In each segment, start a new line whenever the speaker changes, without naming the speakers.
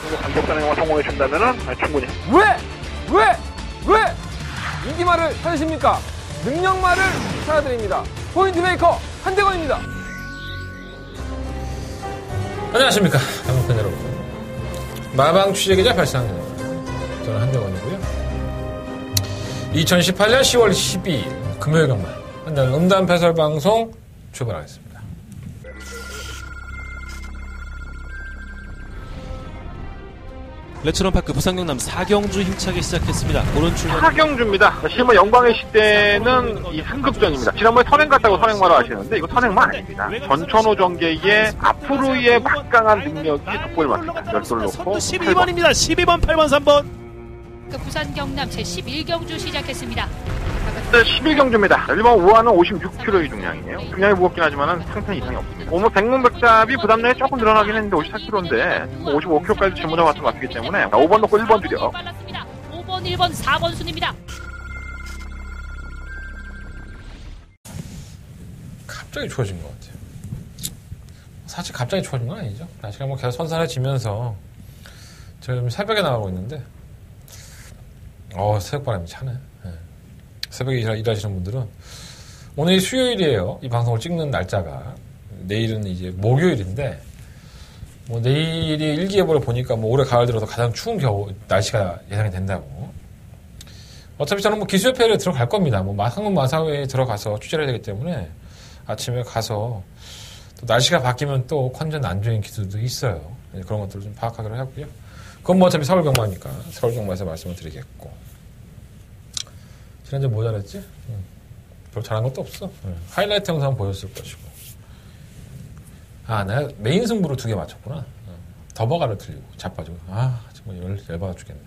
정도 간접사냥만 성공해 준다면은 충분히.
왜 인기말을 찾으십니까? 능력말을 찾아드립니다. 포인트 메이커 한대건입니다.
안녕하십니까 방송팬 여러분. 마방 취재기자 발상입니다. 저는 한대건이고요. 2018년 10월 12일 금요일 강만 한대건 음담 패설 방송 출발하겠습니다.
레츠런파크 부산 경남 사경주 힘차게 시작했습니다. 오른 출발.
사경주입니다. 실무 영광의 시대는 이 상급전입니다. 지난번에 선행 갔다고 선행마로 하시는데 이거 선행마 아닙니다. 전천후 전개의 앞으로의 막강한 능력이 돋보일 만합니다. 열도를 놓고
12번입니다. 12번, 8번, 3번.
부산 경남 제11경주 시작했습니다.
11경주입니다. 일반 우아는 56kg의 중량이에요. 중량이 무겁긴 하지만 상태 이상이 없습니다. 오늘 백문백답이 부담 내에 조금 늘어나긴 했는데 54kg인데 55kg까지 질문자 같은 것 같기 때문에 5번 넣고 1번 드려.
5번, 1번, 4번 순입니다.
갑자기 추워진 것 같아요. 사실 갑자기 추워진 건 아니죠. 날씨가 뭐 계속 선선해지면서 제가 지금 새벽에 나가고 있는데 새벽 바람이 차네. 네. 새벽에 일하시는 분들은 오늘이 수요일이에요. 이 방송을 찍는 날짜가. 내일은 이제 목요일인데 뭐 내일이 일기예보를 보니까 뭐 올해 가을 들어서 가장 추운 날씨가 예상이 된다고. 어차피 저는 뭐 기수협회를 들어갈 겁니다. 뭐 한국 마사회에 들어가서 취재를 해야 되기 때문에 아침에 가서 또 날씨가 바뀌면 또 컨디션 안 좋은 기수도 있어요. 그런 것들을 좀 파악하기로 하고요. 그건 뭐 어차피 서울 경마니까 서울 경마에서 말씀을 드리겠고. 지난주에 뭐 잘했지? 별로 잘한 것도 없어. 하이라이트 영상 보였을 것이고. 내가 메인 승부를 2개 맞췄구나. 더버가를 틀리고 자빠지고. 정말 열받아 죽겠네.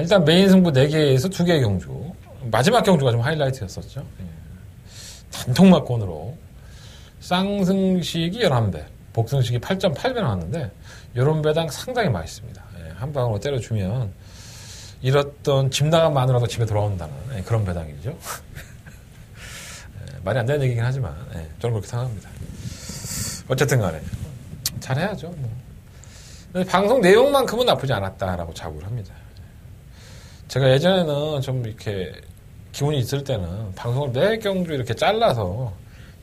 일단 메인 승부 4개에서 2개의 경주. 마지막 경주가 좀 하이라이트였었죠. 단통막권으로 쌍승식이 11배, 복승식이 8.8배 나왔는데 이런 배당 상당히 맛있습니다. 한 방으로 때려주면 잃었던 집 나간 마누라도 집에 돌아온다는 그런 배당이죠. 말이 안 되는 얘기긴 하지만 저는 그렇게 생각합니다. 어쨌든 간에 잘해야죠. 뭐. 방송 내용만큼은 나쁘지 않았다라고 자부를 합니다. 제가 예전에는 좀 이렇게 기운이 있을 때는 방송을 매 경주 이렇게 잘라서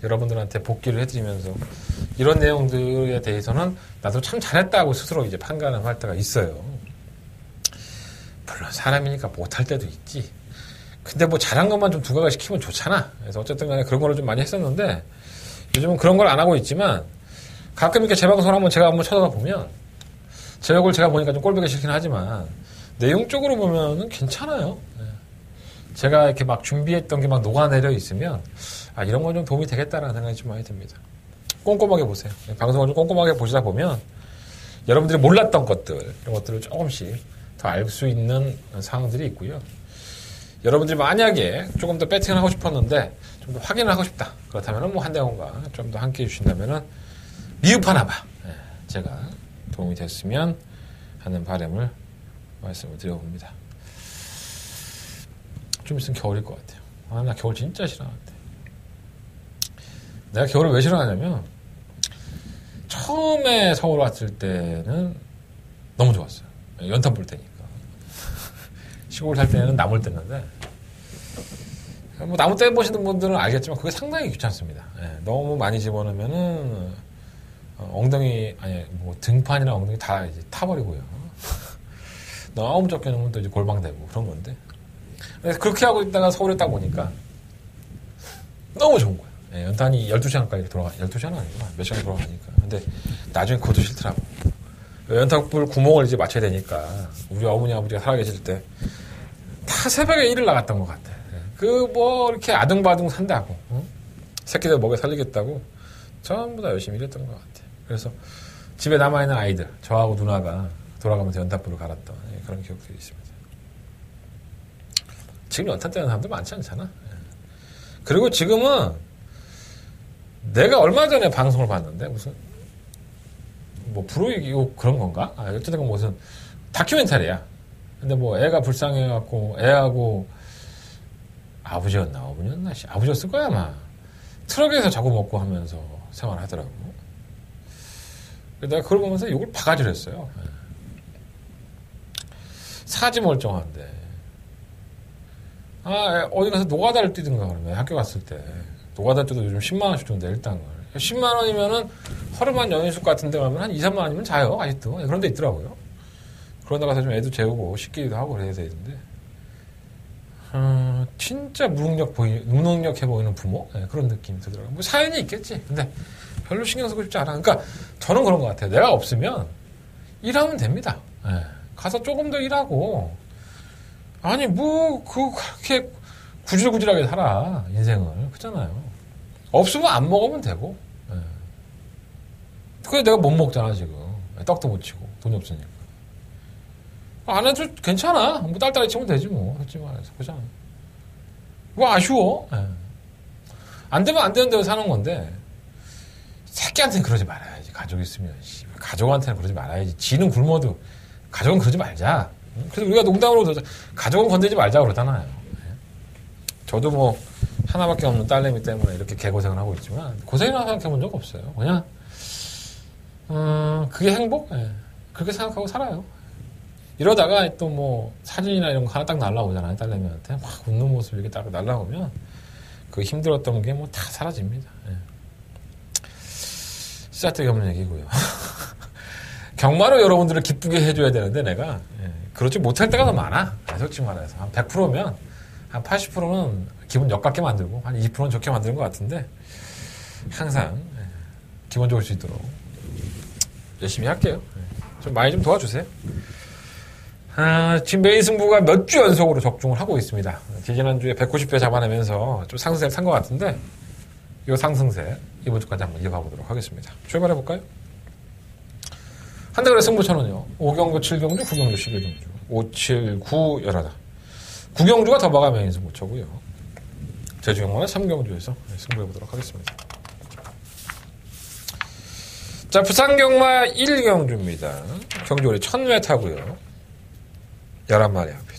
여러분들한테 복귀를 해드리면서 이런 내용들에 대해서는 나도 참 잘했다고 스스로 이제 판단을 할 때가 있어요. 물론 사람이니까 못할 때도 있지. 근데 뭐 잘한 것만 좀 두각을 시키면 좋잖아. 그래서 어쨌든 간에 그런 거를 좀 많이 했었는데 요즘은 그런 걸 안 하고 있지만 가끔 이렇게 재방송을 한번 쳐다봐 보면 제 얼굴 제가 보니까 좀 꼴보기 싫긴 하지만 내용적으로 보면은 괜찮아요. 제가 이렇게 막 준비했던 게 막 녹아내려 있으면 이런 건 좀 도움이 되겠다라는 생각이 좀 많이 듭니다. 꼼꼼하게 보세요. 방송을 좀 꼼꼼하게 보시다 보면 여러분들이 몰랐던 것들 이런 것들을 조금씩 더 알 수 있는 상황들이 있고요. 여러분들이 만약에 조금 더 배팅을 하고 싶었는데 좀 더 확인을 하고 싶다. 그렇다면 뭐 한대원과 좀 더 함께 해주신다면은 미흡하나마 제가 도움이 됐으면 하는 바람을 말씀을 드려봅니다. 좀 있으면 겨울일 것 같아요. 나 겨울 진짜 싫어하는데. 내가 겨울을 왜 싫어하냐면 처음에 서울 왔을 때는 너무 좋았어요. 연탄 불 때니까. 시골 살 때는 나물 뗐는데 뭐 나무 떼 보시는 분들은 알겠지만 그게 상당히 귀찮습니다. 너무 많이 집어넣으면은 엉덩이 등판이나 엉덩이 다 이제 타버리고요. 너무 적게 넣으면 또 이제 골방되고 그런 건데. 그래서 그렇게 하고 있다가 서울에 딱 오니까 너무 좋은 거예요. 연탄이 12시간까지 돌아가. 12시간은 아니구나. 몇 시간 돌아가니까. 근데 나중에 그것도 싫더라고. 연탄불 구멍을 이제 맞춰야 되니까 우리 어머니 아버지가 살아계실 때 다 새벽에 일을 나갔던 것 같아. 이렇게 아등바등 산다고 새끼들 먹여 살리겠다고 전부 다 열심히 일했던 것 같아. 그래서 집에 남아있는 아이들 저하고 누나가 돌아가면서 연탄불을 갈았던 그런 기억들이 있습니다. 지금 연탄 떼는 사람들 많지 않잖아. 그리고 지금은 내가 얼마 전에 방송을 봤는데 무슨 뭐 불호익이고 그런 건가? 어쨌든 무슨 다큐멘터리야. 근데 뭐 애가 불쌍해갖고 애하고 아버지였나 어머니였나 아버지였을 거야 아마 트럭에서 자고 먹고 하면서 생활하더라고. 내가 그걸 보면서 욕을 바가지를 했어요. 사지 멀쩡한데. 어디 가서 노가다를 뛰든가 그러면 학교 갔을 때. 노가다 뛰도 요즘 10만원씩 준대, 일당을. 10만원이면은 허름한 연인숙 같은 데 가면 한 2, 3만원이면 자요, 아직도. 그런 데 있더라고요. 그러다 가서 좀 애도 재우고 씻기도 하고 그래야 되는데. 진짜 무능력해 보이는 부모? 네, 그런 느낌이 들더라고요. 뭐 사연이 있겠지. 근데 별로 신경 쓰고 싶지 않아. 그러니까 저는 그런 것 같아요. 내가 없으면 일하면 됩니다. 네, 가서 조금 더 일하고. 아니, 그렇게 구질구질하게 살아, 인생을. 그렇잖아요. 없으면 안 먹으면 되고. 네. 그게 내가 못 먹잖아, 지금. 떡도 못 치고, 돈이 없으니까. 안 해도 괜찮아. 뭐 딸딸이 치면 되지 뭐. 솔직히 말해서. 그잖아. 뭐 아쉬워. 예. 안 되면 안 되는 대로 사는 건데 새끼한테는 그러지 말아야지. 가족 있으면. 가족한테는 그러지 말아야지. 지는 굶어도 가족은 그러지 말자. 그래서 우리가 농담으로 가족은 건들지 말자 그러잖아요. 예. 저도 뭐 하나밖에 없는 딸내미 때문에 이렇게 개고생을 하고 있지만 고생이라고 생각해 본 적 없어요. 그냥 그게 행복? 예. 그렇게 생각하고 살아요. 이러다가 또 뭐 사진이나 이런 거 하나 딱 날라오잖아요. 딸내미한테 막 웃는 모습 이렇게 딱 날라오면 그 힘들었던 게 뭐 다 사라집니다. 예. 쓰잘데기 없는 얘기고요. 경마로 여러분들을 기쁘게 해줘야 되는데 내가 그렇지 못할 때가 더 많아. 솔직히 말해서 한 100%면 한 80%는 기분 역같게 만들고 한 20%는 좋게 만드는 것 같은데 항상 기분 좋을 수 있도록 열심히 할게요. 좀 많이 좀 도와주세요. 지금 메인 승부가 몇 주 연속으로 적중을 하고 있습니다. 지난주에 190회 잡아내면서 좀 상승세를 탄 것 같은데 이 상승세 이번 주까지 한번 이어가 보도록 하겠습니다. 출발해볼까요? 한대그래 승부처는요. 5경주, 7경주, 9경주, 11경주 5, 7, 9, 11 9경주가 더바가 메인 승부처고요. 제주경마는 3경주에서 승부해보도록 하겠습니다. 자, 부산경마 1경주입니다. 경주거리 1000m고요. 11마리 합니다.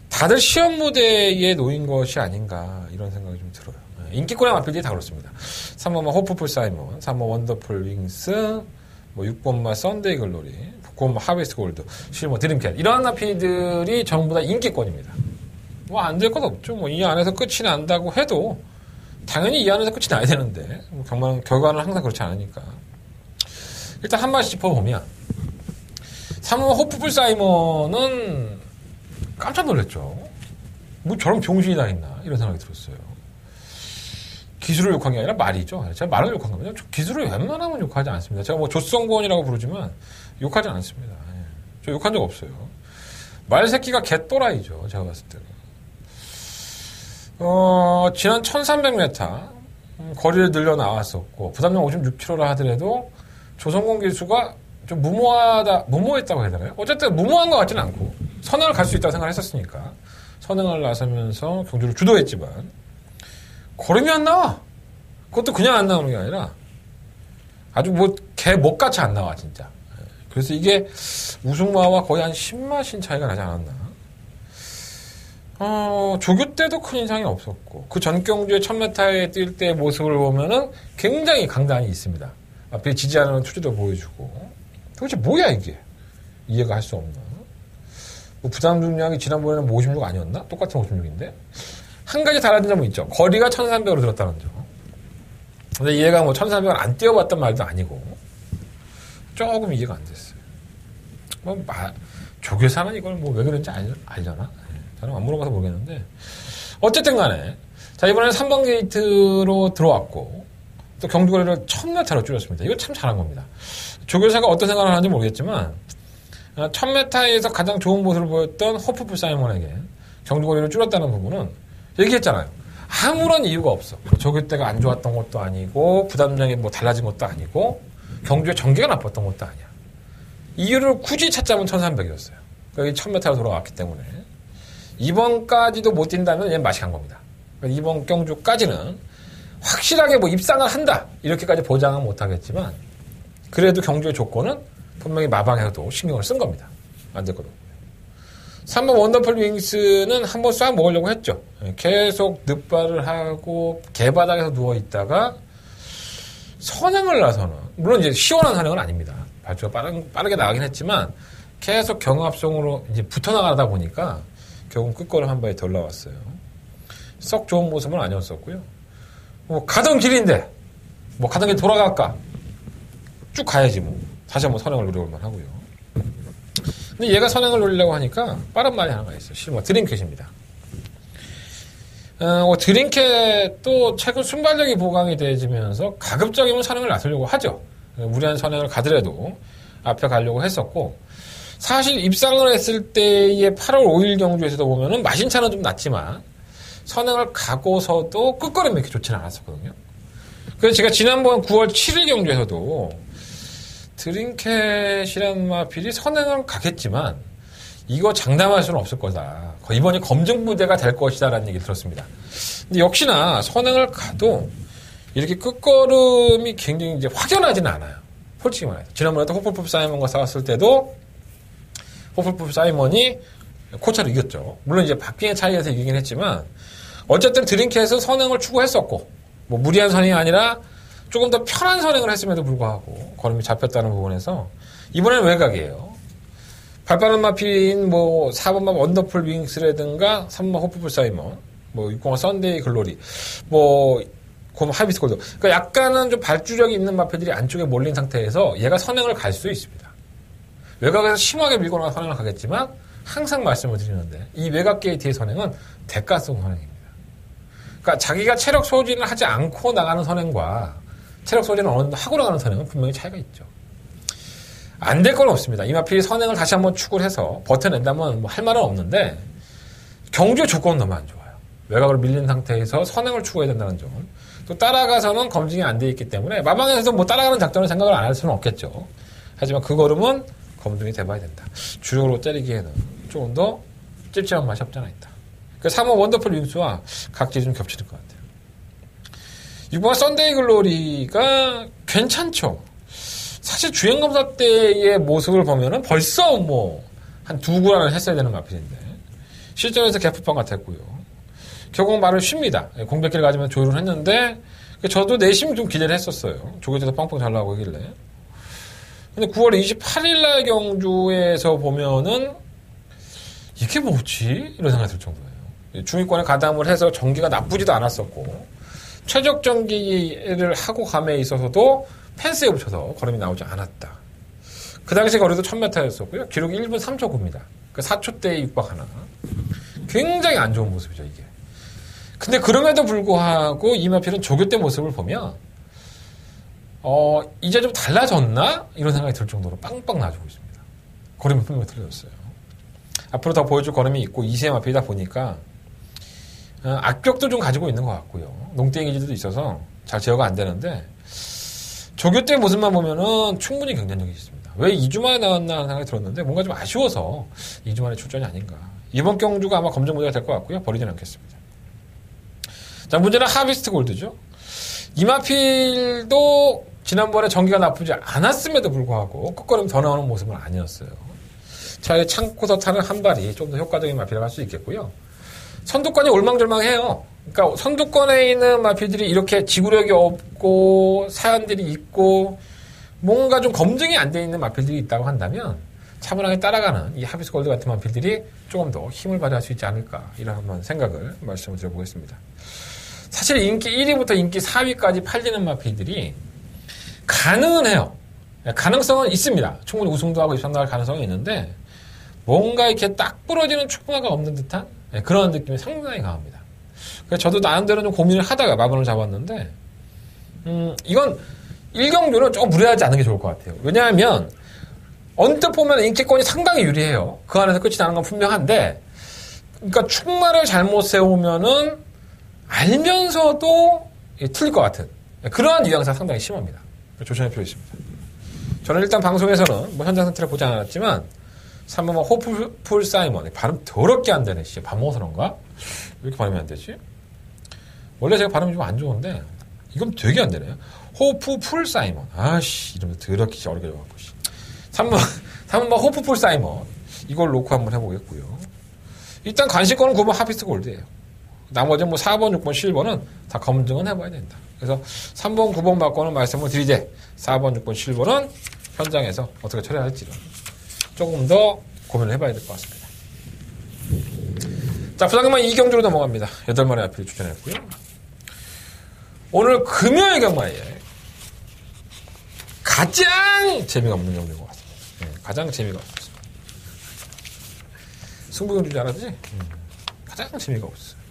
다들 시험 무대에 놓인 것이 아닌가 이런 생각이 좀 들어요. 인기권의 마필들이 다 그렇습니다. 3번마 호프풀 사이먼, 3번 원더풀 윙스, 뭐 6번마 썬데이 글로리, 9번마 하베스트 골드, 7번마 드림캣 이런 마필들이 전부 다 인기권입니다. 뭐 안 될 것 없죠. 뭐 이 안에서 끝이 난다고 해도 당연히 이 안에서 끝이 나야 되는데 뭐 결과는 항상 그렇지 않으니까. 일단 한 마디 짚어보면 3번 호프풀 사이먼은 깜짝 놀랐죠. 뭐 저런 병신이 다 있나 이런 생각이 들었어요. 기술을 욕한 게 아니라 말이죠. 제가 말을 욕한 겁니다. 기술을 웬만하면 욕하지 않습니다. 제가 뭐 조성권이라고 부르지만 욕하지 않습니다. 저 욕한 적 없어요. 말 새끼가 개또라이죠. 제가 봤을 때는. 지난 1300m 거리를 늘려 나왔었고 부담량 56km라 하더라도 조성권 기수가 좀 무모했다고 해야 되나요? 어쨌든 무모한 것 같지는 않고 선행을 갈 수 있다고 생각을 했었으니까 선행을 나서면서 경주를 주도했지만 걸음이 안 나와. 그것도 그냥 안 나오는 게 아니라 아주 뭐 개 목같이 안 나와 진짜. 그래서 이게 우승마와 거의 한 10마신 차이가 나지 않았나. 조교 때도 큰 인상이 없었고 그 전 경주에 1000m에 뛸 때 모습을 보면은 굉장히 강단이 있습니다. 앞에 지지하는 투지도 보여주고 도대체 뭐야 이게 이해가 할 수 없나. 뭐 부담 중량이 지난번에는 뭐 56 아니었나? 똑같은 56인데 한 가지 달라진 점은 있죠. 거리가 1300으로 들었다는 점. 근데 얘가 뭐 1300을 안 뛰어봤단 말도 아니고 조금 이해가 안 됐어요. 조교사는 이걸 뭐 왜 그런지 알려나? 저는 안 물어봐서 모르겠는데 어쨌든 간에 자 이번에는 3번 게이트로 들어왔고 또 경주거리를 1000m로 줄였습니다. 이거 참 잘한 겁니다. 조교사가 어떤 생각을 하는지 모르겠지만 1000m에서 가장 좋은 모습을 보였던 호프풀 사이먼에게 경주거리를 줄였다는 부분은 얘기했잖아요. 아무런 이유가 없어. 조교 때가 안 좋았던 것도 아니고 부담량이 뭐 달라진 것도 아니고 경주의 전개가 나빴던 것도 아니야. 이유를 굳이 찾자면 1300이었어요. 여기 1000m로 돌아왔기 때문에 이번까지도 못 뛴다면 얘는 맛이 간 겁니다. 이번 경주까지는 확실하게 뭐 입상을 한다 이렇게까지 보장은 못하겠지만 그래도 경주의 조건은 분명히 마방에서도 신경을 쓴 겁니다. 안 될 것도 없고요. 3번 원더풀 윙스는 한번 쏴 먹으려고 했죠. 계속 늑발을 하고 개바닥에서 누워있다가 선행을 나서는, 물론 이제 시원한 선행은 아닙니다. 발주가 빠르게 나가긴 했지만 계속 경합성으로 이제 붙어나가다 보니까 결국 끝걸음 한 발이 덜 나왔어요. 썩 좋은 모습은 아니었었고요. 뭐 가던 길인데 뭐 가던 길 돌아갈까? 쭉 가야지 뭐. 다시 한번 선행을 노려볼만 하고요. 근데 얘가 선행을 노리려고 하니까 빠른 말이 하나가 있어요. 실은 드림캣입니다. 드림캣도 최근 순발력이 보강이 되어지면서 가급적이면 선행을 나서려고 하죠. 무리한 선행을 가더라도 앞에 가려고 했었고, 사실 입상을 했을 때의 8월 5일 경주에서도 보면은 마신차는 좀 낮지만 선행을 가고서도 끝걸음이 이렇게 좋지는 않았었거든요. 그래서 제가 지난번 9월 7일 경주에서도 드림캣이라는 마필이 선행을 가겠지만 이거 장담할 수는 없을 거다. 이번이 검증부대가 될 것이다라는 얘기를 들었습니다. 근데 역시나 선행을 가도 이렇게 끝걸음이 굉장히 이제 확연하지는 않아요. 솔직히 말해서. 지난번에 호플푸프 사이먼과 싸웠을 때도 호플푸프 사이먼이 코차로 이겼죠. 물론 이제 박빙의 차이에서 이기긴 했지만 어쨌든 드림캣은 선행을 추구했었고, 뭐 무리한 선행이 아니라 조금 더 편한 선행을 했음에도 불구하고 걸음이 잡혔다는 부분에서 이번에는 외곽이에요. 발빠른 마필인 뭐 4번마 원더풀 윙스라든가 3번마 호프풀 사이먼, 뭐 6번마 썬데이 글로리, 뭐 하이비스 골드. 그러니까 약간은 좀 발주력이 있는 마필들이 안쪽에 몰린 상태에서 얘가 선행을 갈 수 있습니다. 외곽에서 심하게 밀고 나가 선행을 가겠지만 항상 말씀을 드리는데 이 외곽 게이트의 선행은 대가성 선행입니다. 그러니까 자기가 체력 소진을 하지 않고 나가는 선행과 체력 소진을 어느 정도 하고 나가는 선행은 분명히 차이가 있죠. 안 될 건 없습니다. 이 마필이 선행을 다시 한번 추구를 해서 버텨낸다면 뭐 할 말은 없는데 경주의 조건은 너무 안 좋아요. 외곽으로 밀린 상태에서 선행을 추구해야 된다는 점. 또 따라가서는 검증이 안 돼 있기 때문에 마방에서 뭐 따라가는 작전을 생각을 안 할 수는 없겠죠. 하지만 그 걸음은 검증이 돼봐야 된다. 주력으로 때리기에는 조금 더 찝찝한 맛이 없지 않아 있다. 그 3번 원더풀 윙스와 각질이 좀 겹치는 것 같아요. 6번 썬데이 글로리가 괜찮죠. 사실 주행검사 때의 모습을 보면은 벌써 뭐 한 2구간을 했어야 되는 마필인데 실전에서 개프판 같았고요. 결국 말을 쉽니다. 공백기를 가지면 조율을 했는데 저도 내심 좀 기대를 했었어요. 조교대도 뻥뻥 잘 나오고 하길래. 근데 9월 28일 날 경주에서 보면은 이게 뭐지? 이런 생각이 들 정도예요. 중위권에 가담을 해서 전기가 나쁘지도 않았었고 최적 전기를 하고 감에 있어서도 펜스에 붙여서 걸음이 나오지 않았다. 그 당시 거리도 1000m였었고요. 기록이 1분 3초 9입니다. 그 4초대에 육박하나. 굉장히 안 좋은 모습이죠, 이게. 근데 그럼에도 불구하고 이마필은 조교 때 모습을 보면 이제 좀 달라졌나? 이런 생각이 들 정도로 빵빵 나주고 있습니다. 걸음이 분명히 틀려졌어요. 앞으로 더 보여줄 걸음이 있고 2세의 마필이다 보니까 악격도 좀 가지고 있는 것 같고요. 농땡이 기질도 있어서 잘 제어가 안 되는데 조교 때 모습만 보면은 충분히 경쟁력이 있습니다. 왜 2주 만에 나왔나 하는 생각이 들었는데 뭔가 좀 아쉬워서 2주 만에 출전이 아닌가. 이번 경주가 아마 검증 무대가 될 것 같고요. 버리지는 않겠습니다. 자, 문제는 하비스트 골드죠. 이마필도 지난번에 전기가 나쁘지 않았음에도 불구하고 끝걸음 더 나오는 모습은 아니었어요. 차라리 참고서 타는 한 발이 좀 더 효과적인 마필이라고 할 수 있겠고요. 선두권이 올망졸망해요. 그러니까 선두권에 있는 마필들이 이렇게 지구력이 없고 사연들이 있고 뭔가 좀 검증이 안 돼 있는 마필들이 있다고 한다면 차분하게 따라가는 이 하비스 골드 같은 마필들이 조금 더 힘을 발휘할 수 있지 않을까 이런 한번 생각을 말씀을 드려보겠습니다. 사실 인기 1위부터 인기 4위까지 팔리는 마필들이 가능은 해요. 가능성은 있습니다. 충분히 우승도 하고 입상도 할 가능성이 있는데 뭔가 이렇게 딱 부러지는 축구가 없는 듯한 그런 느낌이 상당히 강합니다. 그래서 저도 나름대로 좀 고민을 하다가 마번을 잡았는데 이건 1경주는 조금 무리하지 않은 게 좋을 것 같아요. 왜냐하면 언뜻 보면 인기권이 상당히 유리해요. 그 안에서 끝이 나는 건 분명한데 그러니까 축마를 잘못 세우면은 알면서도 틀릴 것 같은 그러한 뉘앙스가 상당히 심합니다. 조심할 필요 있습니다. 저는 일단 방송에서는 뭐 현장 상태를 보지 않았지만 3번만 호프풀 사이먼 발음 더럽게 안 되네. 밥 먹어서 그런가? 왜 이렇게 발음이 안 되지? 원래 제가 발음이 좀 안 좋은데 이건 되게 안 되네요. 호프풀 사이먼. 아씨 이러면서 더럽게 어렵게 적어갖고 3번만 호프풀 사이먼. 이걸 놓고 한번 해보겠고요. 일단 관심권은 9번 하피스 골드예요. 나머지 뭐 4번, 6번, 11번은 다 검증은 해봐야 된다. 그래서 3번, 9번 바꿔는 말씀을 드리되 4번, 6번, 7번은 현장에서 어떻게 처리할지를 조금 더 고민을 해봐야 될 것 같습니다. 자, 부산경마 2경주로 넘어갑니다. 8마리 앞에 추천했고요. 오늘 금요일 경마에 가장 재미가 없는 경주인 것 같습니다. 네, 가장 재미가 없습니다. 승부경주인 줄 알았지? 가장 재미가 없어요.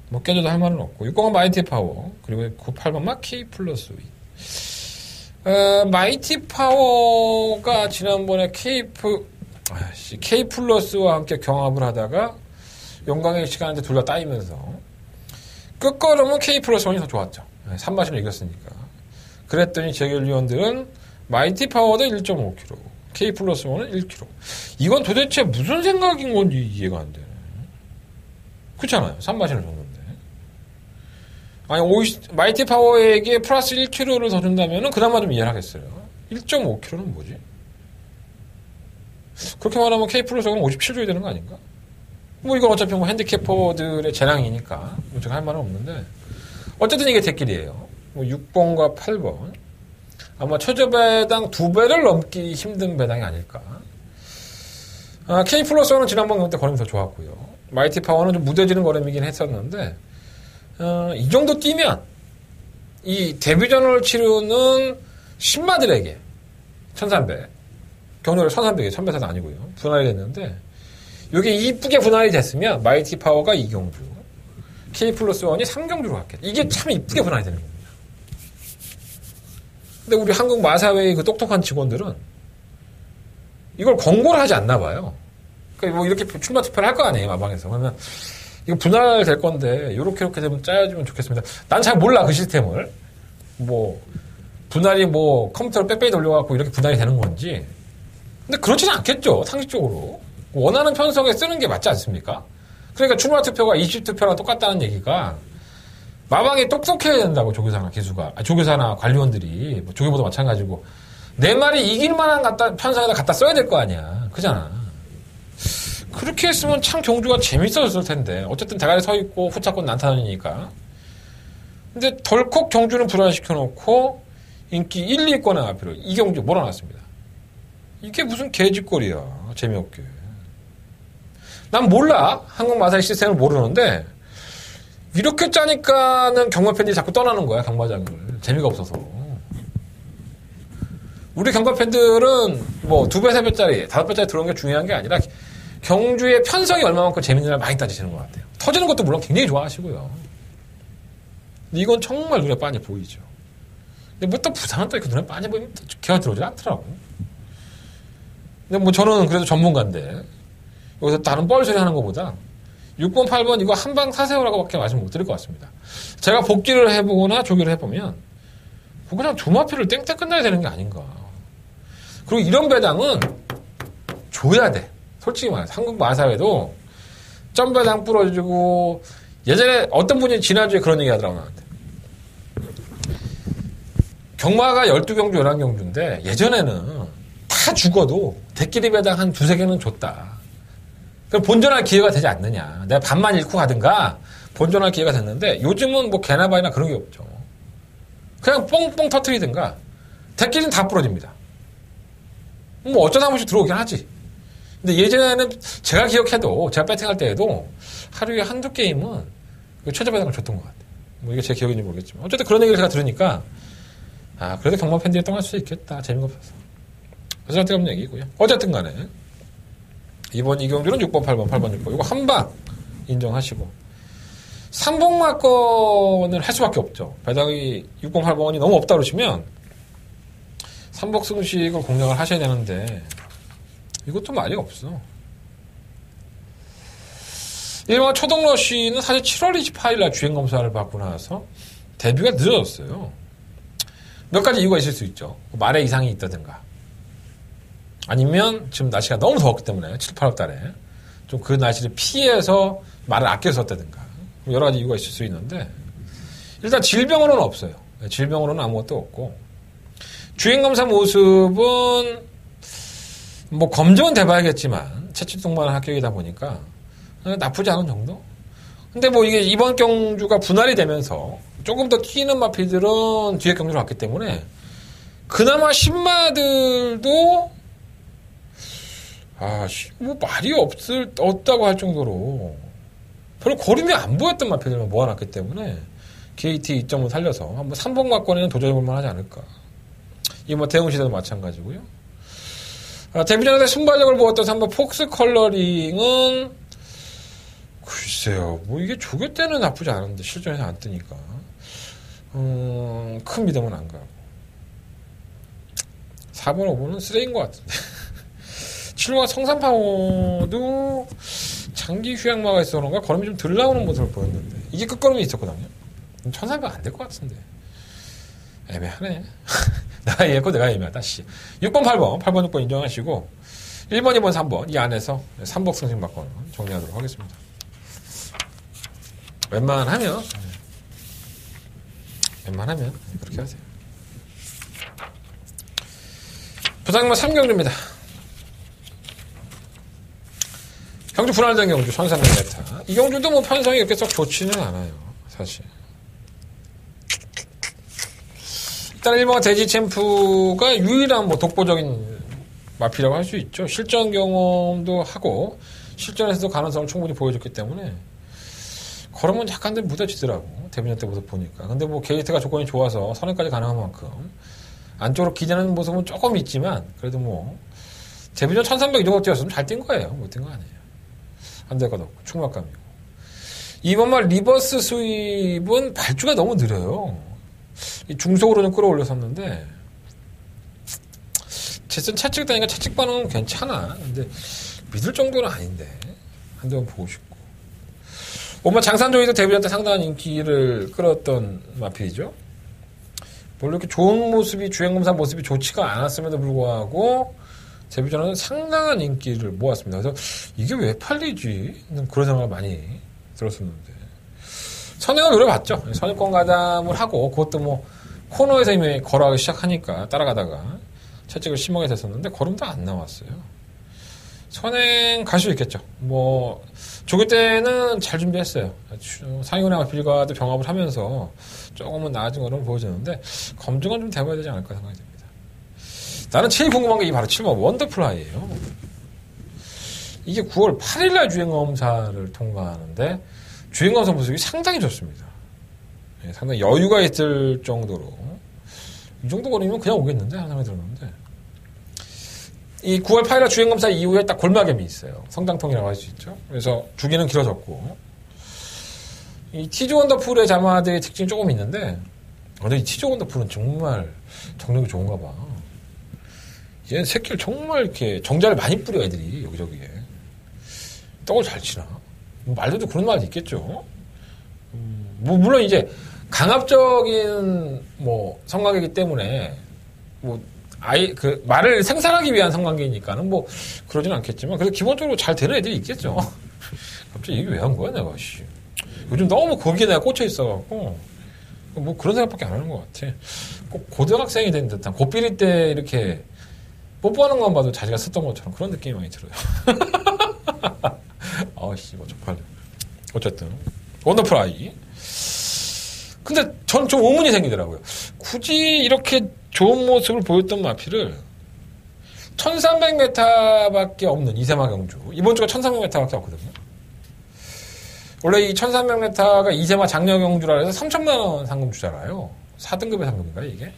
뭐 깨져도 할 말은 없고 6번은 마이티 파워 그리고 98번 마키 플러스 위. 마이티 파워가 지난번에 K 플러스와 함께 경합을 하다가 용광의 시간인데 둘 다 따이면서 끝걸음은 K 플러스 1이 더 좋았죠. 3마신을 이겼으니까. 그랬더니 재결위원들은 마이티 파워도 1.5kg, K 플러스 1은 1kg. 이건 도대체 무슨 생각인 건지 이해가 안 되네. 그렇잖아요. 3마신을 줬는데. 아니, 마이티 파워에게 플러스 1kg를 더 준다면은 그나마 좀 이해를 하겠어요. 1.5kg는 뭐지? 그렇게 말하면 K 플러스는 57 줘야 되는 거 아닌가? 뭐 이건 어차피 뭐 핸디캐퍼들의 재량이니까 뭐 제가 할 말은 없는데 어쨌든 이게 대길이에요. 뭐 6번과 8번 아마 최저배당 2배를 넘기 힘든 배당이 아닐까. K 플러스는 지난번 그때 걸음이 더 좋았고요. 마이티 파워는 좀 무뎌지는 걸음이긴 했었는데 이 정도 뛰면 이 데뷔전을 치르는 신마들에게 1300 경로를 1300에 1300은 아니고요. 분할이 됐는데 이게 이쁘게 분할이 됐으면 마이티 파워가 2경주 K 플러스 1이 3경주로 갔겠죠. 이게 참 이쁘게 분할이 되는 겁니다. 근데 우리 한국 마사회의 그 똑똑한 직원들은 이걸 권고를 하지 않나 봐요. 그러니까 뭐 이렇게 출마 투표를 할 거 아니에요, 마방에서. 그러면 이거 분할될 건데 이렇게 되면 짜여주면 좋겠습니다. 난 잘 몰라 그 시스템을. 뭐 분할이 뭐 컴퓨터를 빼빼이 돌려갖고 이렇게 분할이 되는 건지. 근데 그렇지는 않겠죠, 상식적으로. 원하는 편성에 쓰는 게 맞지 않습니까? 그러니까 출마 투표가 20투표랑 똑같다는 얘기가 마방이 똑똑해야 된다고 조교사나 기수가, 조교사나 관리원들이 뭐 조교보다 마찬가지고 내 말이 이길 만한 편성에다 갖다 써야 될 거 아니야, 그잖아. 그렇게 했으면 참 경주가 재밌어졌을 텐데 어쨌든 대가리 서 있고 후차권 난타전이니까. 근데 덜컥 경주는 불안시켜놓고 인기 1, 2권의 앞으로 이 경주 몰아놨습니다. 이게 무슨 개짓거리야, 재미없게. 난 몰라, 한국 마사이 시스템을 모르는데 이렇게 짜니까는 경마 팬들이 자꾸 떠나는 거야, 경마장을. 재미가 없어서. 우리 경마 팬들은 뭐 2배, 3배짜리, 5배짜리 들어오는 게 중요한 게 아니라 경주의 편성이 얼마만큼 재밌느냐를 많이 따지시는 것 같아요. 터지는 것도 물론 굉장히 좋아하시고요. 근데 이건 정말 눈에 빤히 보이죠. 근데 뭐 또 부산은 또 이렇게 눈에 빤히 보이면 기가 들어오지 않더라고. 근데 뭐 저는 그래도 전문가인데 여기서 다른 뻘소리 하는 것보다 6번, 8번 이거 한방 사세요라고밖에 말씀 못 드릴 것 같습니다. 제가 복귀를 해보거나 조기를 해보면 그냥 두마피를 땡땡 끝나야 되는 게 아닌가. 그리고 이런 배당은 줘야 돼. 솔직히 말해서 한국 마사회도 점배당 부러지고 예전에 어떤 분이 지난주에 그런 얘기 하더라고 나한테. 경마가 12경주 11경주인데 예전에는 다 죽어도 대끼리 배당 한 2-3개는 줬다. 그럼 본전할 기회가 되지 않느냐. 내가 반만 잃고 가든가 본전할 기회가 됐는데 요즘은 뭐 개나 바이나 그런 게 없죠. 그냥 뽕뽕 터트리든가 대끼리는 다 부러집니다. 뭐 어쩌다 한 번씩 들어오긴 하지. 근데 예전에는 제가 기억해도 제가 배팅할 때에도 하루에 1-2게임은 최저 배당을 줬던 것 같아요. 뭐 이게 제 기억인지 모르겠지만 어쨌든 그런 얘기를 제가 들으니까 그래도 경마 팬들이 떠날 수 있겠다. 재미가 없어서. 그래서 쓸데없는 얘기고요. 어쨌든 간에 이번 이경주는 6번, 8번, 8번, 6번 이거 한방 인정하시고 3복마권을 할 수밖에 없죠. 배당이 6번, 8번이 너무 없다 그러시면 3복 승식을 공략을 하셔야 되는데 이것도 말이 없어. 1번 초동러쉬는 사실 7월 28일날 주행검사를 받고 나서 데뷔가 늦어졌어요. 몇 가지 이유가 있을 수 있죠. 말에 이상이 있다든가 아니면 지금 날씨가 너무 더웠기 때문에 7, 8월 달에 좀 그 날씨를 피해서 말을 아껴 썼다든가 여러 가지 이유가 있을 수 있는데 일단 질병으로는 없어요. 질병으로는 아무것도 없고 주행검사 모습은 뭐 검증은 돼봐야겠지만 채찍 동반 합격이다 보니까 나쁘지 않은 정도? 근데 뭐 이게 이번 경주가 분할이 되면서 조금 더 튀는 마필들은 뒤에 경주를 왔기 때문에 그나마 신마들도 뭐 말이 없다고 할 정도로 별로 거림이 안 보였던 마필들만 모아놨기 때문에 KT 2점을 살려서 한번 3번 막권에는 도전해볼만 하지 않을까. 이 뭐 대웅시대도 마찬가지고요. 데뷔전에 순발력을 보였던 3번 폭스 컬러링은 글쎄요, 뭐 이게 조교 때는 나쁘지 않은데 실전에서 안 뜨니까 큰 믿음은 안 가고 4번, 5번은 쓰레기인 것 같은데 7번과 성산파워도 장기 휴양마가 있어 그런가 걸음이 좀 덜 나오는 모습을 보였는데 이게 끝걸음이 있었거든요. 1300 안 될 것 같은데 애매하네. 내가 애매했고 내가 애매하다. 6번, 8번 6번 인정하시고 1번, 2번, 3번 이 안에서 3복 승신 바꿔는 정리하도록 하겠습니다. 웬만하면 그렇게 하세요. 부상마 3경주입니다. 경주 분할된 경주 1300m. 이 경주도 뭐 편성이 이렇게 썩 좋지는 않아요. 사실. 일단 1번 대지 챔프가 유일한 뭐 독보적인 마피라고 할 수 있죠. 실전 경험도 하고 실전에서도 가능성을 충분히 보여줬기 때문에 걸으면 약간 무뎌지더라고. 데뷔전 때부터 보니까. 근데 뭐 게이트가 조건이 좋아서 선행까지 가능한 만큼 안쪽으로 기대는 모습은 조금 있지만 그래도 뭐 데뷔전 1300 이 정도 뛰었으면 잘 뛴 거예요. 못 뛴 거 아니에요. 안 될 것 없고 충막감이고. 이번 말 리버스 스윕은 발주가 너무 느려요. 중속으로는 끌어올렸었는데 제선 차측 다니까 차측 반응은 괜찮아. 근데 믿을 정도는 아닌데 한 대만 보고 싶고. 오마 장산조이도 데뷔전 때 상당한 인기를 끌었던 마필이죠. 물론 이렇게 좋은 모습이 주행검사 모습이 좋지가 않았음에도 불구하고 데뷔전은 상당한 인기를 모았습니다. 그래서 이게 왜 팔리지? 그런 생각을 많이 들었었는데 선행을 노려봤죠. 선행권 가담을 하고 그것도 뭐 코너에서 이미 걸어가기 시작하니까 따라가다가 채찍을 심하게 됐었는데 걸음도 안 나왔어요. 선행 갈 수 있겠죠. 뭐 조교 때는 잘 준비했어요. 상위권의 마필과도 병합을 하면서 조금은 나아진 걸음을 보여주는데 검증은 좀 돼봐야 되지 않을까 생각이 듭니다. 나는 제일 궁금한 게 바로 7번 원더플라이예요. 이게 9월 8일날 주행검사를 통과하는데 주행검사 모습이 상당히 좋습니다. 네, 상당히 여유가 있을 정도로 이 정도 거리면 그냥 오겠는데 하는 생각이 들었는데 이 9월 8일날 주행검사 이후에 딱 골마겜이 있어요. 성장통이라고 할 수 있죠. 그래서 주기는 길어졌고 이 티즈 원더풀의 자마드의 특징이 조금 있는데 근데 이 티즈 원더풀은 정말 정력이 좋은가 봐. 얘는 새끼를 정말 이렇게 정자를 많이 뿌려 애들이 여기저기에 떡을 잘 치나. 말도 그런 말도 있겠죠. 뭐 물론 이제 강압적인 뭐 성관계이기 때문에 뭐 그 말을 생산하기 위한 성관계이니까는 뭐 그러진 않겠지만 그래도 기본적으로 잘 되는 애들이 있겠죠. 갑자기 이게 왜 한 거야 내가. 요즘 너무 거기에 내가 꽂혀 있어갖고 뭐 그런 생각밖에 안 하는 것 같아. 꼭 고등학생이 된 듯한 고삐리 때 이렇게 뽀뽀하는 것만 봐도 자기가 썼던 것처럼 그런 느낌이 많이 들어요. 아씨 뭐 쪽팔려. 어쨌든 원더풀아이. 근데 전 좀 의문이 생기더라고요. 굳이 이렇게 좋은 모습을 보였던 마피를 1300m밖에 없는 이세마 경주. 이번 주가 1300m밖에 없거든요. 원래 이 1300m가 이세마 장려 경주라 해서 3천만 원 상금 주잖아요. 4등급의 상금인가요 이게?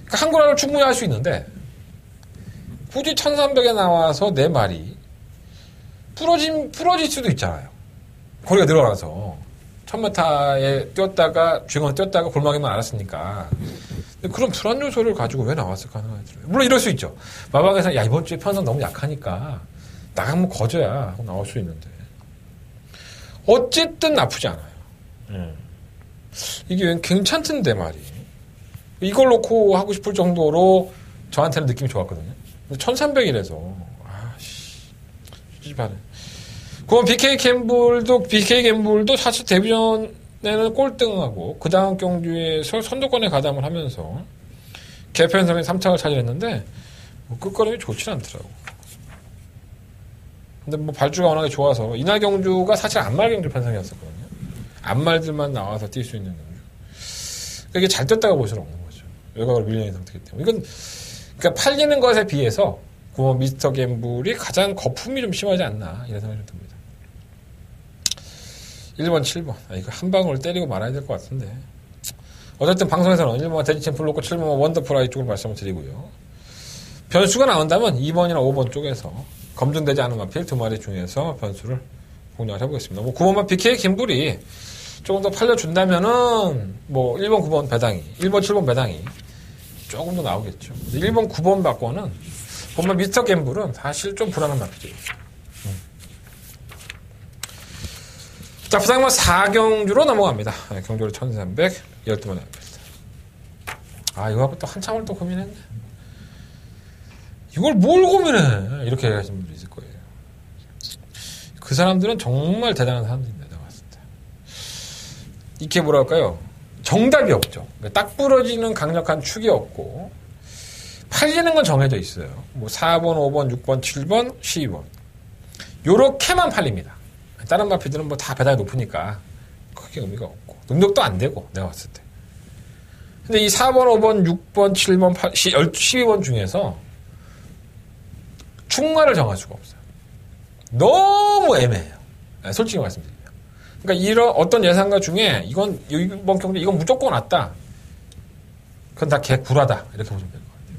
그러니까 한 구라를 충분히 할 수 있는데 굳이 1300에 나와서 내 말이 부러질 수도 있잖아요. 거리가 늘어나서 1000m에 뛰었다가 주행원 뛰었다가 골망에만 알았으니까. 근데 그런 불안 요소를 가지고 왜 나왔을까 하는 생각이 들어요. 물론 이럴 수 있죠. 마방에서 야 이번 주에 편성 너무 약하니까 나가면 거저야 하고 나올 수 있는데 어쨌든 나쁘지 않아요. 이게 괜찮던데 말이. 이걸 놓고 하고 싶을 정도로 저한테는 느낌이 좋았거든요. 1300이라서 아씨 찝찝하네. 그럼 BK 갬블도 사실 데뷔전에는 꼴등하고 그 다음 경주에서 선두권에 가담을 하면서 개편성의 3착을 차지했는데 뭐 끝걸음이 좋진 않더라고. 근데 뭐 발주가 워낙에 좋아서 이날 경주가 사실 안말 경주 편성이었었거든요. 안말들만 나와서 뛸 수 있는 경주. 그러니까 이게 잘 떴다고 볼 수는 없는 거죠. 외곽으로 밀리는 상태이기 때문에. 이건 그러니까 팔리는 것에 비해서 9번 미스터 갬블이 가장 거품이 좀 심하지 않나 이런 생각이 좀 듭니다. 1번, 7번. 이거 한 방울 때리고 말아야 될 것 같은데. 어쨌든 방송에서는 1번 대지 챔프를 놓고 7번 원더풀아이 쪽으로 말씀을 드리고요. 변수가 나온다면 2번이나 5번 쪽에서 검증되지 않은 마필 두 마리 중에서 변수를 공략을 해보겠습니다. 뭐 9번만 BK 김불이 조금 더 팔려준다면은 뭐 1번, 9번 배당이, 1번, 7번 배당이 조금 더 나오겠죠. 1번, 9번 바꿔는 보면 미스터 갬블은 사실 좀 불안한 마필이에요. 자, 부상만 4경주로 넘어갑니다. 경주로 1300, 12번에 합니다. 이거 또 한참을 또 고민했네. 이걸 뭘 고민해? 이렇게 얘기하시는 분들이 있을 거예요. 그 사람들은 정말 대단한 사람들입니다. 내가 봤을 때. 이렇게 뭐랄까요? 정답이 없죠. 그러니까 딱 부러지는 강력한 축이 없고, 팔리는 건 정해져 있어요. 뭐 4번, 5번, 6번, 7번, 12번. 요렇게만 팔립니다. 다른 마피들은 뭐 다 배당이 높으니까 크게 의미가 없고 능력도 안 되고 내가 봤을 때. 근데 이 4번, 5번, 6번, 7번, 8, 12번 중에서 충마를 정할 수가 없어요. 너무 애매해요. 솔직히 말씀드리면. 그러니까 이런 어떤 예상가 중에 이번 경주 이건 무조건 왔다. 그건 다 개구라다. 이렇게 보시면 될 것 같아요.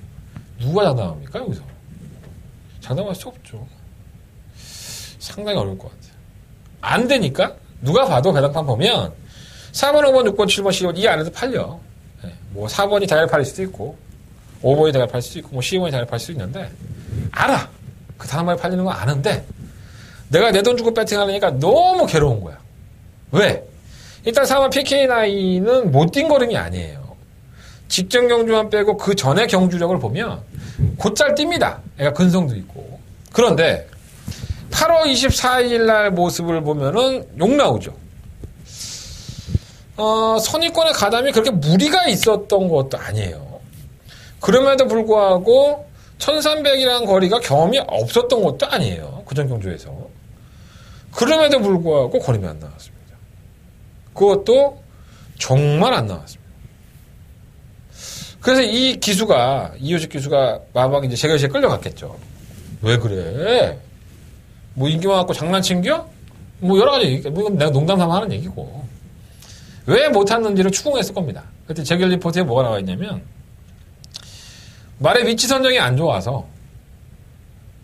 누가 장담합니까 여기서? 장담할 수 없죠. 상당히 어려울 것 같아요. 안 되니까 누가 봐도 배당판 보면 4번, 5번, 6번, 7번, 12번 이 안에서 팔려. 뭐 4번이 대갈 팔릴 수도 있고 5번이 대갈 팔릴 수도 있고 뭐 12번이 대갈 팔릴 수도 있는데 알아. 그 다음 말에 팔리는 거 아는데 내가 내 돈 주고 배팅하려니까 너무 괴로운 거야. 왜? 일단 4번 PK9은 못 뛴 걸음이 아니에요. 직전 경주만 빼고 그 전에 경주력을 보면 곧잘 뜁니다. 애가 근성도 있고. 그런데 8월 24일 날 모습을 보면은 욕 나오죠. 선입권의 가담이 그렇게 무리가 있었던 것도 아니에요. 그럼에도 불구하고 1300이라는 거리가 경험이 없었던 것도 아니에요. 그전 경주에서. 그럼에도 불구하고 거리가 안 나왔습니다. 그것도 정말 안 나왔습니다. 그래서 이 기수가, 이효식 기수가 마방 이제 제갈시에 끌려갔겠죠. 왜 그래? 뭐 인기 많았고 장난친겨? 뭐 여러 가지 얘기, 뭐 내가 농담 삼아 하는 얘기고. 왜 못했는지를 추궁했을 겁니다. 그때 재결 리포트에 뭐가 나와 있냐면, 말의 위치 선정이 안 좋아서,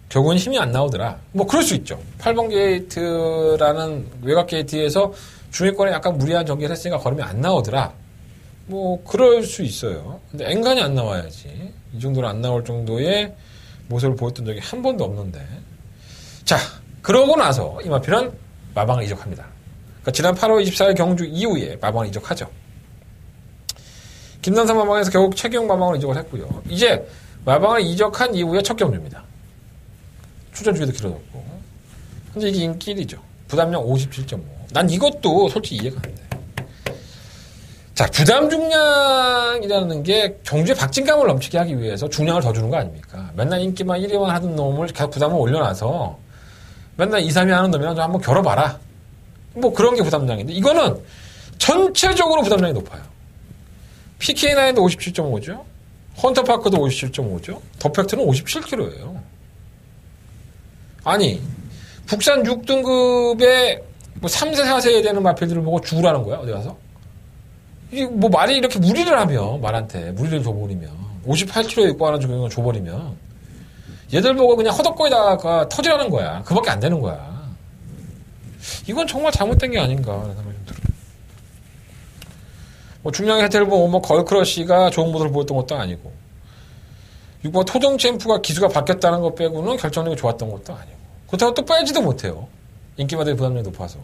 결국은 힘이 안 나오더라. 뭐 그럴 수 있죠. 8번 게이트라는 외곽 게이트에서 중위권에 약간 무리한 전개를 했으니까 걸음이 안 나오더라. 뭐 그럴 수 있어요. 근데 앵간히 안 나와야지. 이 정도로 안 나올 정도의 모습을 보였던 적이 한 번도 없는데. 자, 그러고 나서 이마필은 마방을 이적합니다. 그러니까 지난 8월 24일 경주 이후에 마방을 이적하죠. 김남산 마방에서 결국 최경 마방을 이적을 했고요. 이제 마방을 이적한 이후에 첫 경주입니다. 출전 주기도 길어졌고. 현재 이게 인기일이죠. 부담량 57.5. 난 이것도 솔직히 이해가 안 돼. 자, 부담 중량이라는 게 경주에 박진감을 넘치게 하기 위해서 중량을 더 주는 거 아닙니까? 맨날 인기만 1위만 하던 놈을 계속 부담을 올려놔서 맨날 2, 3위 하는 놈이랑 좀 한번 겨뤄봐라. 뭐 그런 게 부담량인데 이거는 전체적으로 부담량이 높아요. PK9도 57.5죠. 헌터파크도 57.5죠. 더팩트는 57kg예요. 아니 국산 6등급의 뭐 3세, 4세에 되는 마필들을 보고 죽으라는 거야 어디 가서? 이게 뭐 말이 이렇게 무리를 하면 말한테 무리를 줘버리면 58kg에 입고 하나 주면 줘버리면 얘들 보고 그냥 허덕거리다가 터지라는 거야. 그밖에 안 되는 거야. 이건 정말 잘못된 게 아닌가 라는 생각이 좀 들어요. 뭐 중량의 혜택을 보고 뭐 걸크러쉬가 좋은 모습을 보였던 것도 아니고 6번 토종 챔프가 기수가 바뀌었다는 것 빼고는 결정력이 좋았던 것도 아니고 그렇다고 또 빼지도 못해요. 인기마들의 부담력이 높아서.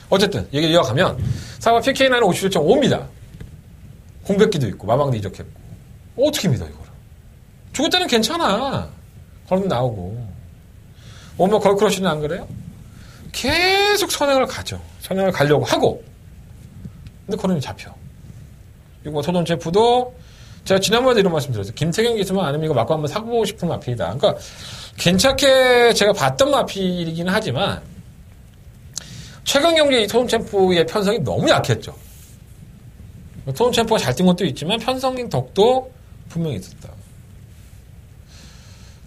어쨌든 얘기를 이어가면 4번 PK9은 57.5입니다. 공백기도 있고 마방도 이적했고 어떻게 믿어 이거를. 죽을 때는 괜찮아. 걸음 나오고. 오면 걸크러쉬는 안 그래요? 계속 선행을 가죠. 선행을 가려고 하고 근데 걸음이 잡혀. 그리고 토종 챔프도 제가 지난번에도 이런 말씀 드렸어요. 김태경 기수만 아니면 이거 맞고 한번 사보고 싶은 마필이다. 그러니까 괜찮게 제가 봤던 마필이긴 하지만 최근 경기에 이 토론챔프의 편성이 너무 약했죠. 토론챔프가 잘 뛴 것도 있지만 편성인 덕도 분명히 있었다.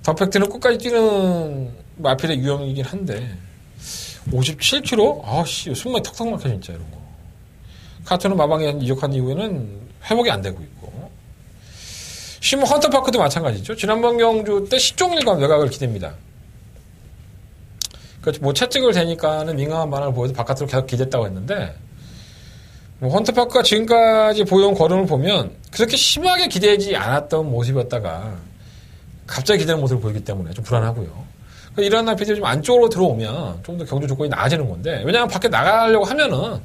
더팩트는 끝까지 뛰는 마필의 유형이긴 한데 57kg? 아씨 숨만 턱턱 막혀 진짜 이런 거. 카트는 마방에 이적한 이후에는 회복이 안 되고 있고 시모 헌터파크도 마찬가지죠. 지난번 경주 때 시종일관 외곽을 기댑니다. 그러니까 뭐 채찍을 대니까는 민감한 반응을 보여서 바깥으로 계속 기댔다고 했는데 뭐 헌터파크가 지금까지 보여온 걸음을 보면 그렇게 심하게 기대지 않았던 모습이었다가 갑자기 기대는 모습을 보이기 때문에 좀 불안하고요. 그러니까 이런 나피들이 좀 안쪽으로 들어오면 좀 더 경주 조건이 나아지는 건데 왜냐하면 밖에 나가려고 하면은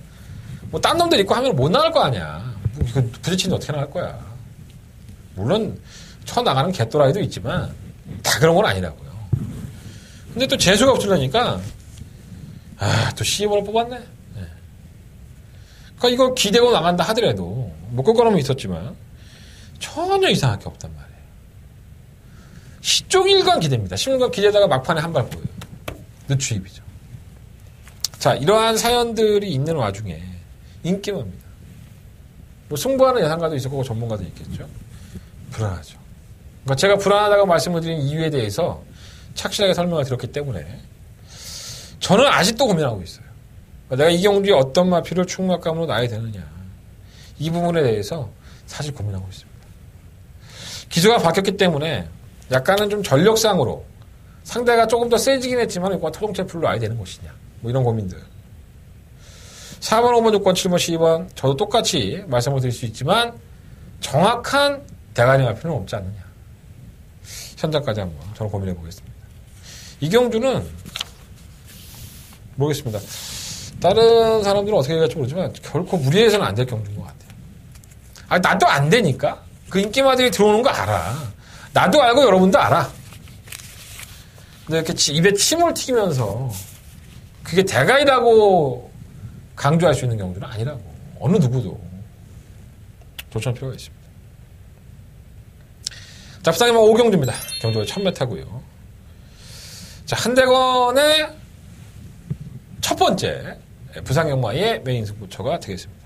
뭐 딴 놈들 있고 하면 못 나갈 거 아니야. 뭐 부딪히는데 어떻게 나갈 거야. 물론 쳐나가는 개또라이도 있지만 다 그런 건 아니라고요. 근데 또 재수가 없으려니까 또 CM으로 뽑았네. 그러니까 이거 기대고 나간다 하더라도 못 끌 거라면 있었지만 전혀 이상할 게 없단 말이에요. 시종일관 기대입니다. 시종일관 기대다가 막판에 한 발 보여요. 늦추입이죠. 자, 이러한 사연들이 있는 와중에 인기만입니다. 뭐 승부하는 예상가도 있을 거고 전문가도 있겠죠. 불안하죠. 그러니까 제가 불안하다고 말씀을 드린 이유에 대해서 착실하게 설명을 드렸기 때문에 저는 아직도 고민하고 있어요. 그러니까 내가 이 경주에 어떤 마필을 충막감으로 놔야 되느냐. 이 부분에 대해서 사실 고민하고 있습니다. 기조가 바뀌었기 때문에 약간은 좀 전력상으로 상대가 조금 더 세지긴 했지만 이거 토종체풀로 놔야 되는 것이냐. 뭐 이런 고민들. 4번, 5번, 6번, 7번, 12번 저도 똑같이 말씀을 드릴 수 있지만 정확한 대가리 마필은 없지 않느냐. 현장까지 한번 저는 고민해 보겠습니다. 이 경주는 모르겠습니다. 다른 사람들은 어떻게 할지 모르지만 결코 무리해서는 안 될 경주인 것 같아요. 아니, 나도 안 되니까. 그 인기마들이 들어오는 거 알아. 나도 알고 여러분도 알아. 근데 이렇게 입에 침을 튀기면서 그게 대가이라고 강조할 수 있는 경주는 아니라고. 어느 누구도 조심할 필요가 있습니다. 자, 부산이면 5경주입니다. 경주가 1000m고요. 자, 한대건의 첫 번째 부산경마의 메인 승부처가 되겠습니다.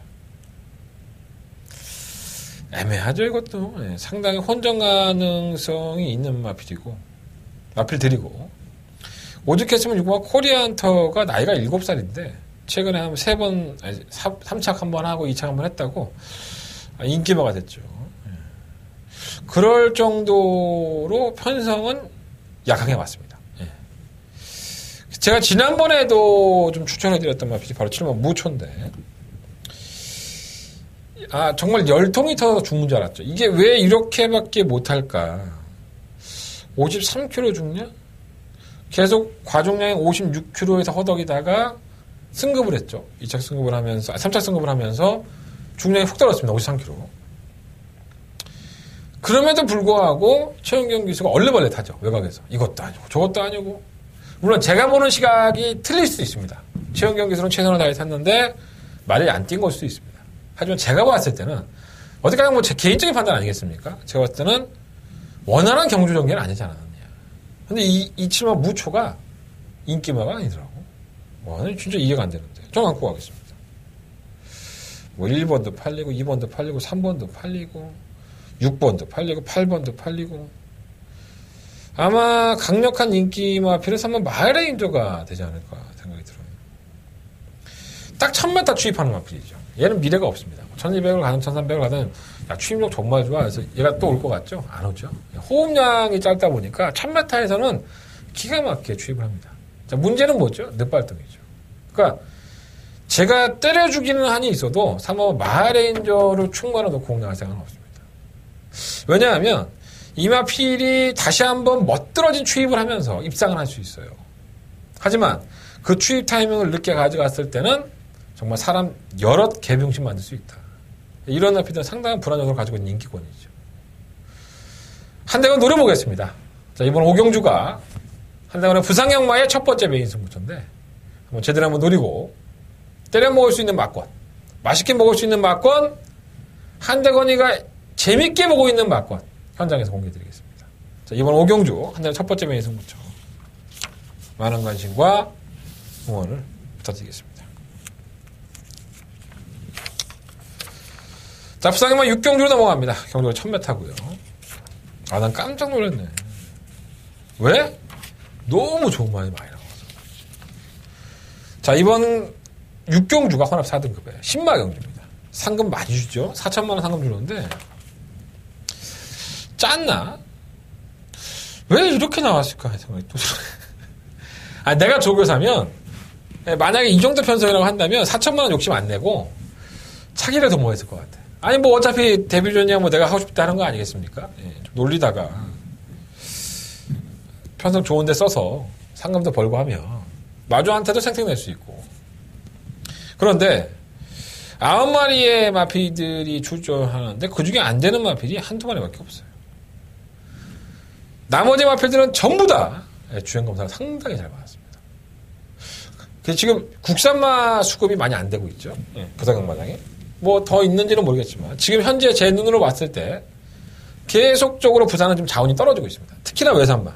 애매하죠, 이것도. 네, 상당히 혼전 가능성이 있는 마필이고, 마필들이고, 오죽했으면 6번 코리안터가 나이가 7살인데, 최근에 한 3착 한번 하고 2착 한번 했다고, 인기마가 됐죠. 네. 그럴 정도로 편성은 약하게 맞습니다. 네. 제가 지난번에도 좀 추천해드렸던 마필이 바로 7번 무초인데, 정말 열통이 터서 죽는 줄 알았죠. 이게 왜 이렇게밖에 못할까? 53kg 죽냐? 계속 과중량이 56kg에서 허덕이다가 승급을 했죠. 2착 승급을 하면서, 3착 승급을 하면서 중량이 훅 떨어졌습니다. 53kg. 그럼에도 불구하고 최은경 기수가 얼레벌레 타죠. 외곽에서. 이것도 아니고 저것도 아니고. 물론 제가 보는 시각이 틀릴 수도 있습니다. 최은경 기수는 최선을 다해 탔는데 말이 안 뛴 걸 수도 있습니다. 하지만 제가 봤을 때는 어디까지 뭐 제 개인적인 판단 아니겠습니까? 제가 봤을 때는 원활한 경주 전개는 아니지 않았느냐. 근데 이 7번 무초가 인기마가 아니더라고. 와, 진짜 이해가 안 되는데. 좀 안고 가겠습니다. 뭐 1번도 팔리고 2번도 팔리고 3번도 팔리고 6번도 팔리고 8번도 팔리고 아마 강력한 인기마필에서 한번 마을레인저가 되지 않을까 생각이 들어요. 딱 1000m 추입하는 마필이죠. 얘는 미래가 없습니다. 1200을 가든 1300을 가든 추임력 정말 좋아. 그래서 얘가 또 올 것 같죠? 안 오죠. 호흡량이 짧다 보니까 1000m에서는 기가 막히게 추입을 합니다. 자, 문제는 뭐죠? 늦발등이죠. 그러니까 제가 때려주기는 한이 있어도 3번 마하레인저를 충분히 놓고 공략할 생각은 없습니다. 왜냐하면 이마필이 다시 한번 멋들어진 추입을 하면서 입상을 할 수 있어요. 하지만 그 추입 타이밍을 늦게 가져갔을 때는 정말 사람 여럿 개병신 만들 수 있다. 이런 나피들은 상당한 불안 요소를 가지고 있는 인기권이죠. 한대건 노려보겠습니다. 자, 이번 5경주가 한대건의 부상경마의 첫 번째 메인 승부처인데 한번 제대로 한번 노리고 때려 먹을 수 있는 막권, 맛있게 먹을 수 있는 막권, 한대건이가 재밌게 보고 있는 막권 현장에서 공개드리겠습니다. 자, 이번 오경주 한달 첫 번째 메인 승부처 많은 관심과 응원을 부탁드리겠습니다. 자, 부상이만 6경주로 넘어갑니다. 경주가 1000m고요. 아, 난 깜짝 놀랐네. 왜? 너무 좋은 말이 많이 나와서. 자, 이번 6경주가 혼합 4등급에 10마 경주입니다. 상금 많이 주죠? 4천만원 상금 주는데, 짰나? 왜 이렇게 나왔을까? 생각이 또 아, 내가 조교사면, 만약에 이 정도 편성이라고 한다면 4천만원 욕심 안 내고, 차기를 더 뭐 했을 것 같아. 아니, 뭐, 어차피 데뷔전이야 뭐 내가 하고 싶다 하는 거 아니겠습니까? 예, 좀 놀리다가, 편성 좋은데 써서 상금도 벌고 하면, 마주한테도 생색낼 수 있고. 그런데, 9마리의 마필들이 출전하는데, 그 중에 안 되는 마필이 한두 마리밖에 없어요. 나머지 마필들은 전부 다 주행검사를 상당히 잘 받았습니다. 그래서 지금 국산마 수급이 많이 안 되고 있죠. 부사경마장에. 뭐 더 있는지는 모르겠지만 지금 현재 제 눈으로 봤을 때 계속적으로 부산은 좀 자원이 떨어지고 있습니다. 특히나 외산마.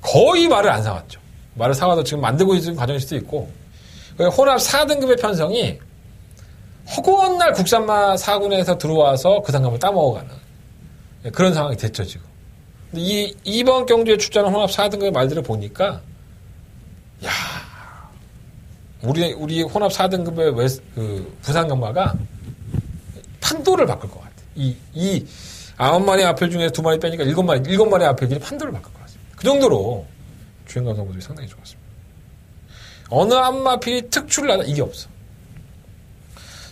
거의 말을 안 사왔죠. 말을 사와도 지금 만들고 있는 과정일 수도 있고 혼합 4등급의 편성이 허구한 날 국산마 4군에서 들어와서 그 상금을 따먹어가는 그런 상황이 됐죠 지금. 근데 이번 경주에 출전한 혼합 4등급의 말들을 보니까 야 우리 혼합 4등급의 부산경마가 판도를 바꿀 것 같아. 이 9마리 앞필 중에 2마리 빼니까 7마리 앞필들이 판도를 바꿀 것 같습니다. 그 정도로 주행감 선수들이 상당히 좋았습니다. 어느 한 마필이 특출을 하다 이게 없어.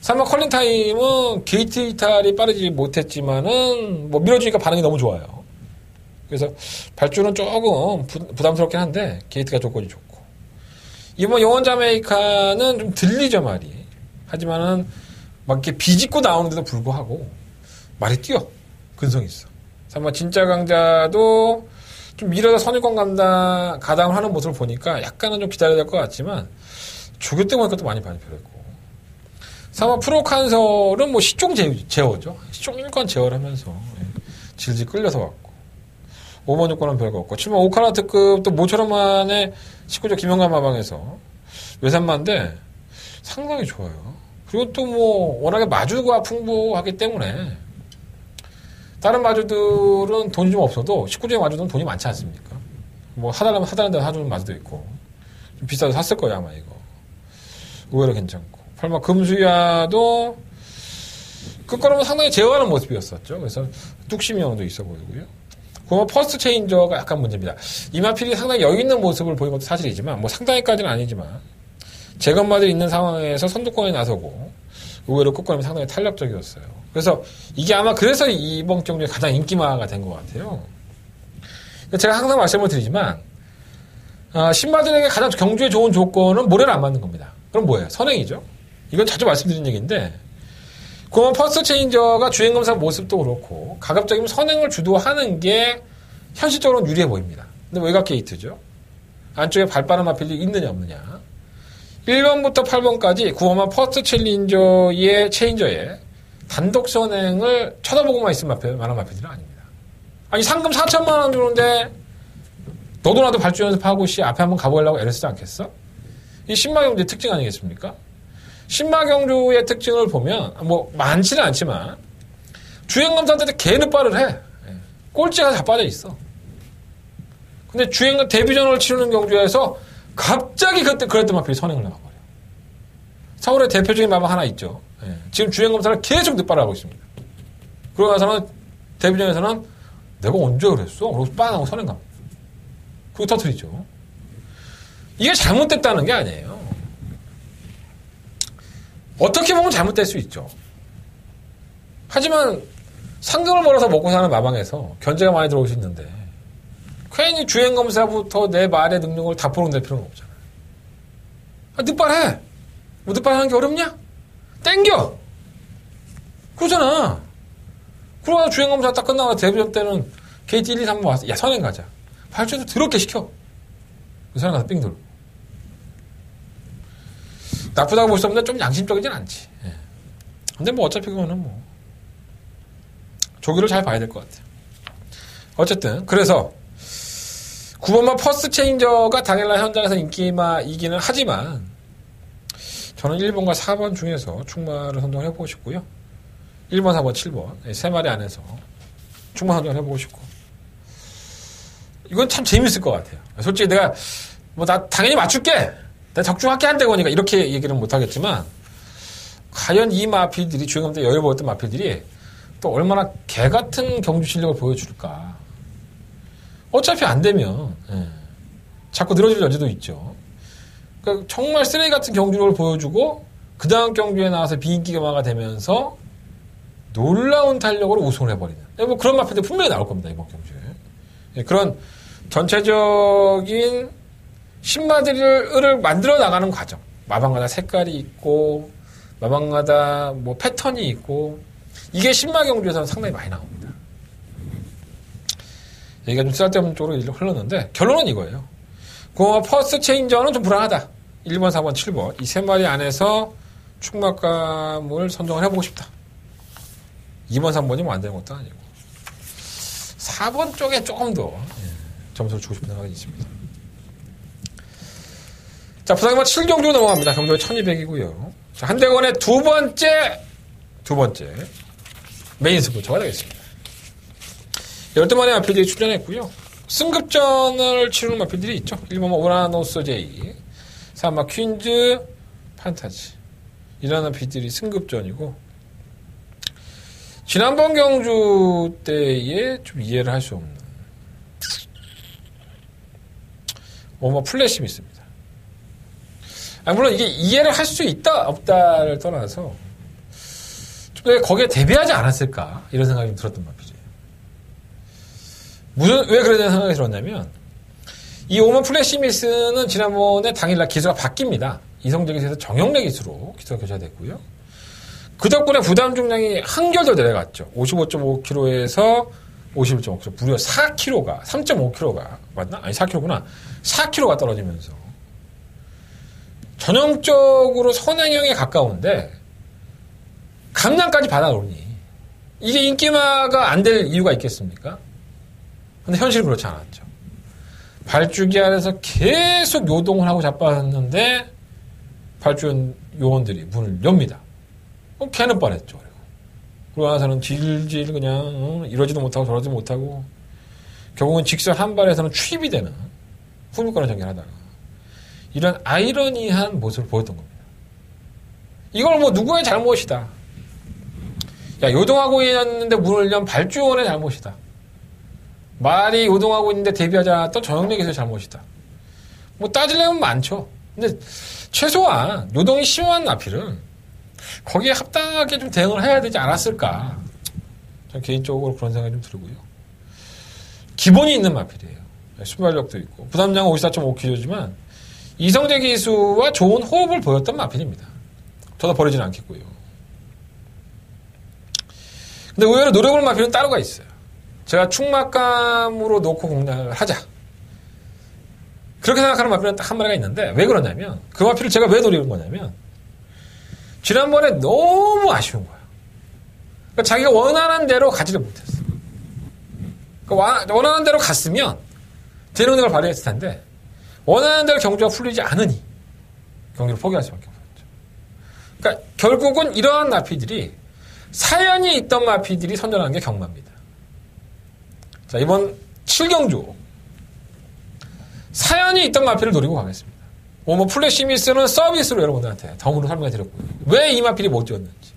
3마 컬링 타임은 게이트 이탈이 빠르지 못했지만은 뭐 밀어주니까 반응이 너무 좋아요. 그래서 발주는 조금 부담스럽긴 한데 게이트가 조건이 좋고 이번 영원 자메이카는 좀 들리죠 말이. 하지만은 막 이렇게 비집고 나오는데도 불구하고 말이 뛰어. 근성이 있어. 3마 진짜 강자도 좀 밀어서 선입권 가담을 하는 모습을 보니까 약간은 좀 기다려야 될 것 같지만 조교 때 보니까 또 많이 발표했고 3마 프로칸설은 뭐 시종 제어죠. 시종 1권 제어를 하면서 질질 끌려서 왔고 5번 6권은 별거 없고 7번 오카라 특급 또 모처럼만의 19조 김영관 마방에서 외산마인데 상당히 좋아요. 그리고 또 뭐 워낙에 마주가 풍부하기 때문에 다른 마주들은 돈이 좀 없어도 19조의 마주들은 돈이 많지 않습니까? 뭐 하다라면 사다는 데는 사주는 마주도 있고 좀 비싸서 샀을 거예요 아마 이거. 의외로 괜찮고 8마 금수야도 끝걸음은 상당히 제어하는 모습이었었죠. 그래서 뚝심형도 있어 보이고요. 그러면 퍼스트 체인저가 약간 문제입니다. 이마필이 상당히 여유 있는 모습을 보인 것도 사실이지만 뭐 상당히까지는 아니지만 재건마들이 있는 상황에서 선두권에 나서고 의외로 끝걸음이 상당히 탄력적이었어요. 그래서 이게 아마 그래서 이번 경주에 가장 인기마가 된 것 같아요. 제가 항상 말씀을 드리지만 신마들에게 가장 경주에 좋은 조건은 모래를 안 맞는 겁니다. 그럼 뭐예요? 선행이죠. 이건 자주 말씀드린 얘기인데 그러면 퍼스트 체인저가 주행검사 모습도 그렇고 가급적이면 선행을 주도하는 게 현실적으로는 유리해 보입니다. 근데 외곽 게이트죠. 안쪽에 발빠른 마필이 있느냐 없느냐. 1번부터 8번까지 9번만 퍼스트 체인저의 단독 선행을 쳐다보고만 있을 만한 마필들은 아닙니다. 아니 상금 4천만 원 주는데 너도 나도 발주 연습하고 앞에 한번 가보려고 애를 쓰지 않겠어? 이 신마경주의 특징 아니겠습니까? 신마경주의 특징을 보면 뭐 많지는 않지만 주행검사한테 개는빠를 해. 꼴찌가 다 빠져 있어. 근데 데뷔전을 치르는 경주에서 갑자기 그랬던 마필이 선행을 나와버려. 서울의 대표적인 마방 하나 있죠. 지금 주행검사를 계속 늦바를 하고 있습니다. 그러고 나서는 데뷔전에서는 내가 언제 그랬어? 그러고 빵 하고 선행 갑니다. 그리고 터뜨리죠. 이게 잘못됐다는 게 아니에요. 어떻게 보면 잘못될 수 있죠. 하지만 상금을 벌어서 먹고 사는 마방에서 견제가 많이 들어올 수 있는데 괜히 주행검사부터 내 말의 능력을 다 포용될 필요는 없잖아요. 늦발해. 뭐 늦발하는 게 어렵냐? 땡겨. 그러잖아. 그러고 주행검사 딱 끝나고 데뷔전 때는 게이트 1, 2, 3번 왔어. 야 선행 가자. 발주도 더럽게 시켜. 그 선행 가서 삥 돌고. 나쁘다고 볼 수 없는데 좀 양심적이진 않지. 근데 뭐 어차피 그거는 뭐 조기를 잘 봐야 될 것 같아요. 어쨌든 그래서 9번마 퍼스트 체인저가 당일날 현장에서 인기이기는 하지만 저는 1번과 4번 중에서 충마를 선정을 해보고 싶고요. 1번, 4번, 7번 세 마리 안에서 충마 선정을 해보고 싶고 이건 참 재밌을 것 같아요. 솔직히 내가 나 당연히 맞출게 내가 적중할게 한대 거니까 이렇게 얘기는 못하겠지만 과연 이 마필들이 주행감 때 여유 보였던 마필들이 또 얼마나 개같은 경주 실력을 보여줄까. 어차피 안 되면 자꾸 늘어질 여지도 있죠. 그러니까 정말 쓰레기 같은 경주력을 보여주고 그 다음 경주에 나와서 비인기가마가 되면서 놀라운 탄력으로 우승을 해버리는 뭐 그런 마필들 분명히 나올 겁니다. 이번 경주에. 그런 전체적인 신마들을 만들어 나가는 과정. 마방마다 색깔이 있고 마방마다 뭐 패턴이 있고 이게 신마 경주에서는 상당히 많이 나옵니다. 얘기가 좀 쓸데없는 쪽으로 흘렀는데 결론은 이거예요. 그 퍼스트 체인저는 좀 불안하다. 1번, 4번, 7번 이 세 마리 안에서 충막감을 선정을 해보고 싶다. 2번, 3번이 뭐 안 되는 것도 아니고 4번 쪽에 조금 더 점수를 주고 싶은 생각이 있습니다. 자, 부산경마 7경주로 넘어갑니다. 경주가 1200이고요. 자, 한대건의 두 번째 메인 스포츠가 되겠습니다. 12마리 마필들이 출전했고요. 승급전을 치르는 마필들이 있죠. 1번 오라노스 제이, 3번 퀸즈, 판타지. 이런 마필들이 승급전이고, 지난번 경주 때에 좀 이해를 할 수 없는, 플래심이 있습니다. 물론 이게 이해를 할 수 있다, 없다를 떠나서, 왜 거기에 대비하지 않았을까? 이런 생각이 좀 들었던 마필이에요. 왜 그러냐는 생각이 들었냐면, 이 오먼 플래시미스는 지난번에 당일날 기수가 바뀝니다. 이성재 기수에서 정영래 기수로 기수가 교체됐고요. 그 덕분에 부담 중량이 한결 더 내려갔죠. 55.5kg에서 51.5kg. 무려 4kg가, 3.5kg가, 맞나? 아니, 4kg구나. 4kg가 떨어지면서. 전형적으로 선행형에 가까운데, 감량까지 받아오니, 이게 인기마가 안 될 이유가 있겠습니까? 근데 현실은 그렇지 않았죠. 발주기 안에서 계속 요동을 하고 자빠졌는데, 발주 요원들이 문을 엽니다. 걔는 뻔했죠. 그리고 나서는 질질 그냥, 이러지도 못하고 저러지도 못하고, 결국은 직선 한 발에서는 추입이 되는 후미권을 전개하다가, 이런 아이러니한 모습을 보였던 겁니다. 이걸 누구의 잘못이다. 야, 요동하고 있는데 문을 연 발주원의 잘못이다. 말이 요동하고 있는데 대비하지 않았던 전형래 기수의 잘못이다. 따지려면 많죠. 근데 최소한 요동이 심한 나필은 거기에 합당하게 좀 대응을 해야 되지 않았을까. 저는 개인적으로 그런 생각이 좀 들고요. 기본이 있는 마필이에요. 순발력도 있고. 부담량은 54.5kg지만 이성재 기수와 좋은 호흡을 보였던 마필입니다. 저도 버리지는 않겠고요. 근데 의외로 노려볼 마필은 따로가 있어요. 제가 충막감으로 놓고 공략을 하자. 그렇게 생각하는 마필은 딱 한 마리가 있는데 왜 그러냐면 그 마필을 제가 왜 노리는 거냐면 지난번에 너무 아쉬운 거야. 그러니까 자기가 원하는 대로 가지를 못했어. 그러니까 원하는 대로 갔으면 재능력을 발휘했을 텐데 원하는 대로 경주가 풀리지 않으니 경주를 포기할 수밖에 없었죠. 그러니까 결국은 이러한 마피들이 사연이 있던 마피들이 선전하는 게 경마입니다. 자, 이번 7경주 사연이 있던 마피를 노리고 가겠습니다. 플래시미스는 서비스로 여러분들한테 덤으로 설명해 드렸고요. 왜 이 마필이 못 뛰었는지.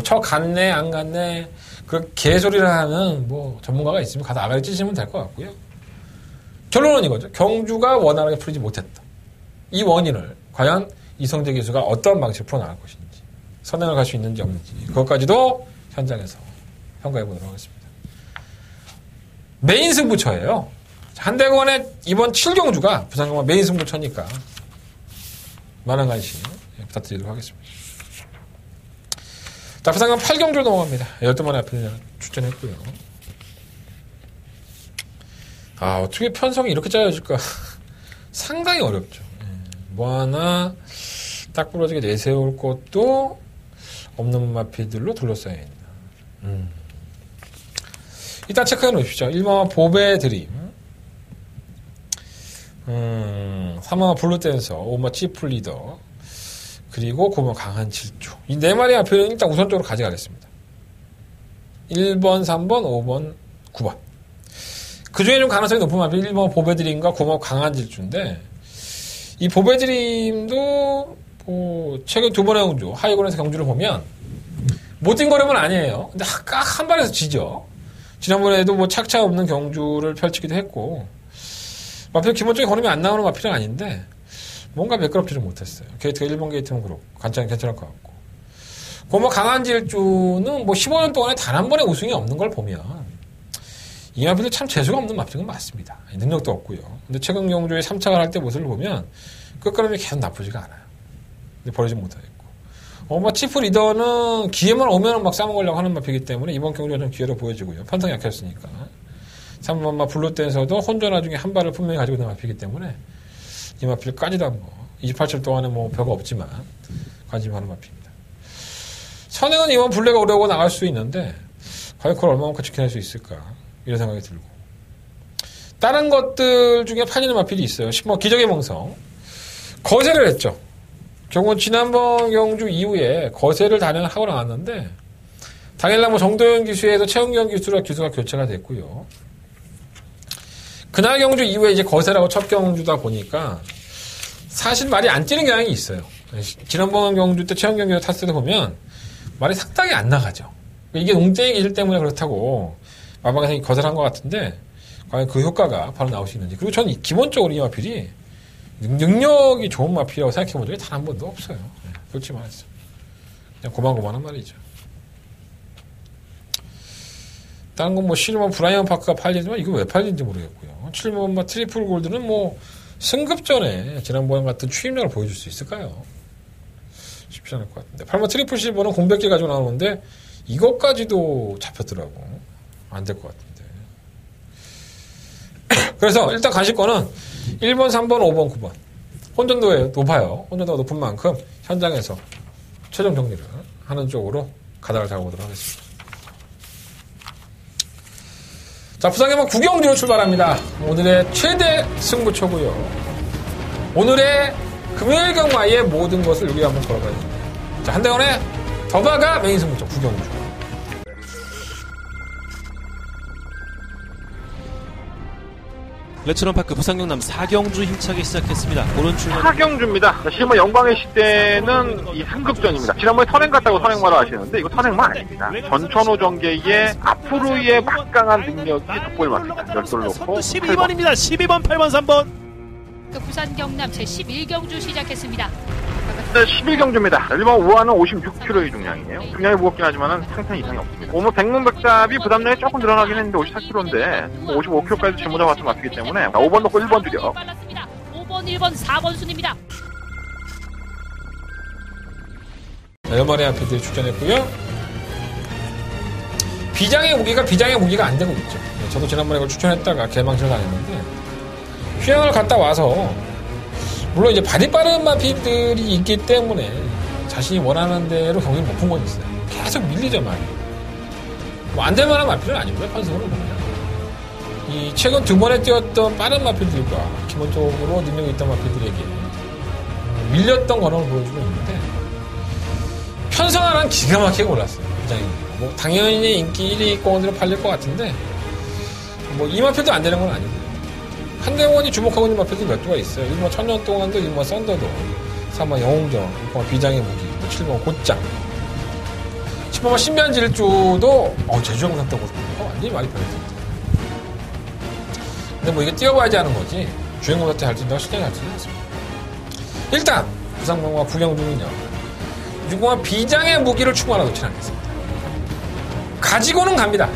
저 갔네, 안 갔네. 그 개소리를 하는 전문가가 있으면 가서 아가리 찢으시면 될 것 같고요. 결론은 이거죠. 경주가 원활하게 풀리지 못했다. 이 원인을 과연 이성재 기수가 어떤 방식으로 풀어나갈 것인지, 선행을 갈 수 있는지 없는지, 그것까지도 현장에서 평가해 보도록 하겠습니다. 메인 승부처예요. 한대건의 이번 7경주가 부산경마 메인 승부처니까 많은 관심 부탁드리도록 하겠습니다. 자, 부산경마 8경주로 넘어갑니다. 12마리 앞에 출전했고요. 어떻게 편성이 이렇게 짜여질까? 상당히 어렵죠. 하나 딱 부러지게 내세울 것도 없는 마피들로 둘러싸여 있는. 일단 체크해 놓으십시오. 1번마 보배 드림, 3번마 블루댄서, 5번마 치프 리더, 그리고 9번 강한 질주. 이 네 마리 마필은 일단 우선적으로 가져가겠습니다. 1번, 3번, 5번, 9번. 그 중에 좀 가능성이 높은 마필 1번 보배드림과 9번 강한 질주인데, 이 보배드림도 뭐 최근 두 번의 경주, 하이건에서 경주를 보면 못 뛴 거라면 아니에요. 근데 각 한 발에서 지죠. 지난번에도 뭐 착차 없는 경주를 펼치기도 했고, 마필 기본적인 걸음이 안 나오는 마필은 아닌데 뭔가 매끄럽지를 못했어요. 게이트가 1번 게이트는 그렇고 괜찮을 것 같고, 뭐 강한 질주는 뭐 15년 동안에 단 한 번의 우승이 없는 걸 보면 이 마필도 참 재수가 없는 마필은 맞습니다. 능력도 없고요. 근데 최근 경주에 3착을 할 때 모습을 보면 끝걸음이 계속 나쁘지가 않아요. 근데 버리지 못하겠고, 뭐 치프 리더는 기회만 오면 막 싸먹으려고 하는 마필이기 때문에 이번 경주가 좀 기회로 보여지고요. 판정이 약했으니까. 3번마 블루댄서도 혼전화 중에 한 발을 분명히 가지고 있는 마필이기 때문에 이 마필까지도 한번 28초 동안에 뭐 별거 없지만 관심하는 마필입니다. 선행은 이번 블랙가 오려고 나갈 수 있는데 과연 그걸 얼마만큼 지켜낼 수 있을까, 이런 생각이 들고, 다른 것들 중에 팔리는 마필이 있어요. 10번 기적의 멍성, 거세를 했죠. 결국은 지난번 경주 이후에 거세를 단연하고 나왔는데 당일날 뭐 정도현 기수에서 최은경 기수가 교체가 됐고요. 그날 경주 이후에 이제 거세라고 첫 경주다 보니까 사실 말이 안 뛰는 경향이 있어요. 지난번 경주 때 최은경 기수 탔을 때 보면 말이 상당히 안 나가죠. 이게 농땡이 기질 때문에 그렇다고 마방에서 거세를 한 것 같은데 과연 그 효과가 바로 나올 수 있는지. 그리고 저는 기본적으로 이 마필이 능력이 좋은 마필이라고 생각해 본 적이 단 한 번도 없어요. 솔직히 말해서 그냥 고만고만한 말이죠. 다른 건 뭐 실버 브라이언 파크가 팔리지만 이거 왜 팔리는지 모르겠고요. 7번 트리플 골드는 뭐 승급전에 지난번 같은 추임력을 보여줄 수 있을까요? 쉽지 않을 것 같은데. 8번 트리플 실버는 공백기 가지고 나오는데 이것까지도 잡혔더라고. 안 될 것 같은데. 그래서 일단 가실거는 1번, 3번, 5번, 9번. 혼전도에 높아요. 혼전도가 높은 만큼 현장에서 최종 정리를 하는 쪽으로 가닥을 잡아보도록 하겠습니다. 자, 부산경마 구경주로 출발합니다. 오늘의 최대 승부처고요. 오늘의 금요일 경마의 모든 것을 여기 한번 걸어봐야죠. 자, 한대원의 더바가 메인 승부처 구경주.
레츠런파크 부산경남 4경주 힘차게 시작했습니다. 오른 출발
4경주입니다. 자, 실버 영광의 시대는 이 상급전입니다. 지난번에 선행 갔다고 선행마로 하시는데 이거 선행마 아닙니다. 전천후 전개의 앞으로의 막강한 능력이 돋보일 만합니다. 열돌 놓고
12번입니다. 12번, 8번, 3번.
그 부산 경남 제11경주 시작했습니다.
11경주입니다. 1번 우아는 56kg의 중량이에요. 중량이 무겁긴 하지만 상탄 이상이 없습니다. 오늘 백문백답이 부담량이 조금 늘어나긴 했는데 54kg인데 55kg까지 짊어져 왔던 것 같기 때문에 5번 놓고 1번 드려.
5번, 1번, 4번 순입니다.
연말에 앞에들 출전했고요. 비장의 무기가 안 되고 있죠. 저도 지난번에 이걸 추천했다가 개망신을 당했는데 휴양을 갔다 와서 물론 이제 발이 빠른 마필들이 있기 때문에 자신이 원하는 대로 경기를 못 푼 건 있어요. 계속 밀리죠, 말이. 뭐 안 될 만한 마필은 아니고요, 판석으로 보면. 이 최근 두 번에 뛰었던 빠른 마필들과 기본적으로 능력이 있던 마필들에게 밀렸던 걸음을 보여주고 있는데 편성하는 기가 막히게 올랐어요. 굉장히. 뭐 당연히 인기 1위 권으로 팔릴 것 같은데 뭐 이 마필도 안 되는 건 아니고. 한대원이 주목하고 있는 마필도 몇 조가 있어요. 1번 천년 동안도 1번 썬더도, 3번 영웅정, 6번 비장의 무기, 7번 곧장, 10번 신비한 질주도 제주영상 때고 완전히 많이 변했습니다. 근데 뭐 이게 뛰어봐야지 하는 거지 주행보다 때 잘 뛴다고 실력이 잘 뛰지 않습니다. 일단 부산경마 구경주는요 6번 비장의 무기를 추구하나 놓지 않겠습니다. 가지고는 갑니다.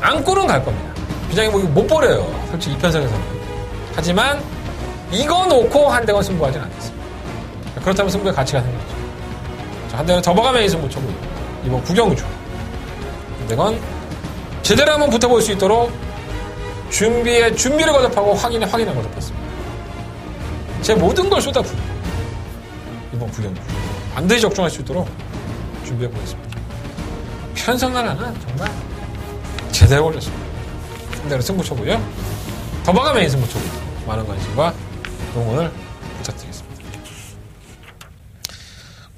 안고는 갈 겁니다. 비장의 무기 못 버려요. 솔직히 이 편성에서는. 하지만 이거 놓고 한대건 승부하지는 않겠습니다. 그렇다면 승부의 가치가 생기죠. 한대건 더버가 메인 승부처고요. 이번 구경주. 한대건 제대로 한번 붙어볼 수 있도록 준비를 거듭하고 확인을 거듭했습니다. 제 모든 걸 쏟아부어요. 이번 구경주. 반드시 적중할 수 있도록 준비해보겠습니다. 편성 하나는 정말 제대로 걸렸습니다. 한대건 승부처고요. 더바가 메인 승부처고요. 많은 관심과 응원을 부탁드리겠습니다.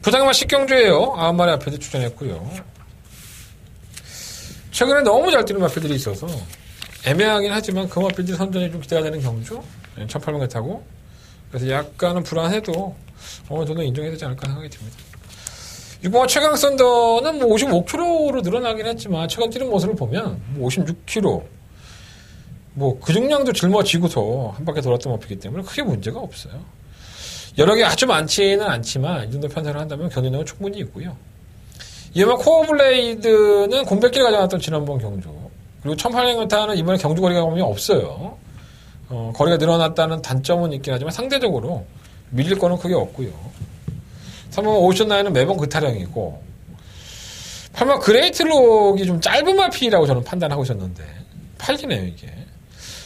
부상마 10경주예요. 9마리 마필들 출전했고요. 최근에 너무 잘 뛰는 마필들이 있어서 애매하긴 하지만 그 마필들 선전이 좀 기대가 되는 경주. 1800m 타고. 그래서 약간은 불안해도 어느 정도 인정해야 되지 않을까 생각이 듭니다. 6번 최강 썬더는 뭐 55kg로 늘어나긴 했지만 최근 뛰는 모습을 보면 뭐 56kg 뭐 그 중량도 짊어지고서 한 바퀴 돌았던 마필이기 때문에 크게 문제가 없어요. 여러 개 아주 많지는 않지만 이 정도 편성을 한다면 견디력은 충분히 있고요. 이번 코어블레이드는 곰백기를 가져갔던 지난번 경주 그리고 1800m는 이번에 경주 거리가 보면 없어요. 거리가 늘어났다는 단점은 있긴 하지만 상대적으로 밀릴 거는 크게 없고요. 3번 오션나인은 매번 그 타령이고 8번 그레이트록이 좀 짧은 마필이라고 저는 판단하고 있었는데 8기네요 이게.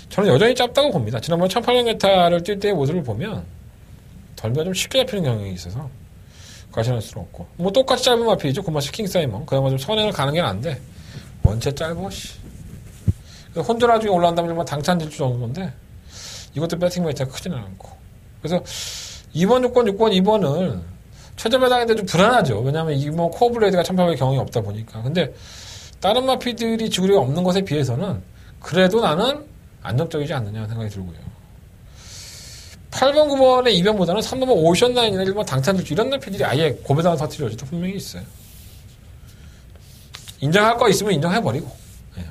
저는 여전히 짧다고 봅니다. 지난번 1800m를 뛸 때의 모습을 보면 덜미가 좀 쉽게 잡히는 경향이 있어서 과신할 수는 없고 뭐 똑같이 짧은 마필이죠. 굿마시 킹사이먼 그나마 좀 선행을 가는 게 나은데 원체 짧어 씨. 혼자 나중에 올라간다면 뭐 당찬 질주 정도인데 이것도 배팅 메이트가 크지는 않고 그래서 2번, 6번, 2번을 최저 배당인데 좀 불안하죠. 왜냐하면 이번 코어블레이드가 1800 경험이 없다 보니까. 근데 다른 마피들이 지구력이 없는 것에 비해서는 그래도 나는 안정적이지 않느냐 생각이 들고요. 8번, 9번의 2번보다는 3번 오션라인이나 1번 당찬질주 이런 마피들이 아예 고배당을 터뜨려지도 분명히 있어요. 인정할 거 있으면 인정해버리고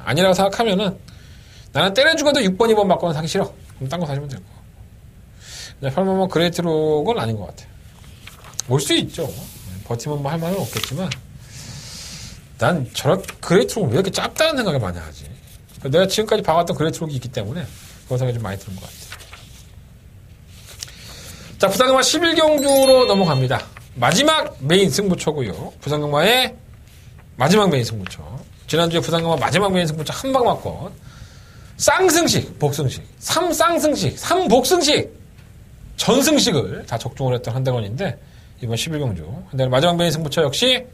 아니라고 생각하면은 나는 때려 죽어도 6번, 2번 맞고는 사기 싫어. 그럼 딴 거 사시면 될 거고. 8번 그레이트록은 아닌 것 같아요. 올 수 있죠. 버티면 뭐 할 말은 없겠지만 난 저런 그레이트록을 왜 이렇게 짧다는 생각을 많이 하지. 내가 지금까지 봐왔던 그레이트록이 있기 때문에 그런 생각이 좀 많이 드는 것 같아요. 자, 부산경마 11경주로 넘어갑니다. 마지막 메인 승부처고요. 부산경마의 마지막 메인 승부처. 지난주에 부산경마 마지막 메인 승부처 한 방 맞건 쌍승식, 복승식, 3쌍승식, 3복승식, 전승식을 다 적중을 했던 한대건인데 이번 11경주 한대건 마지막 메인 승부처 역시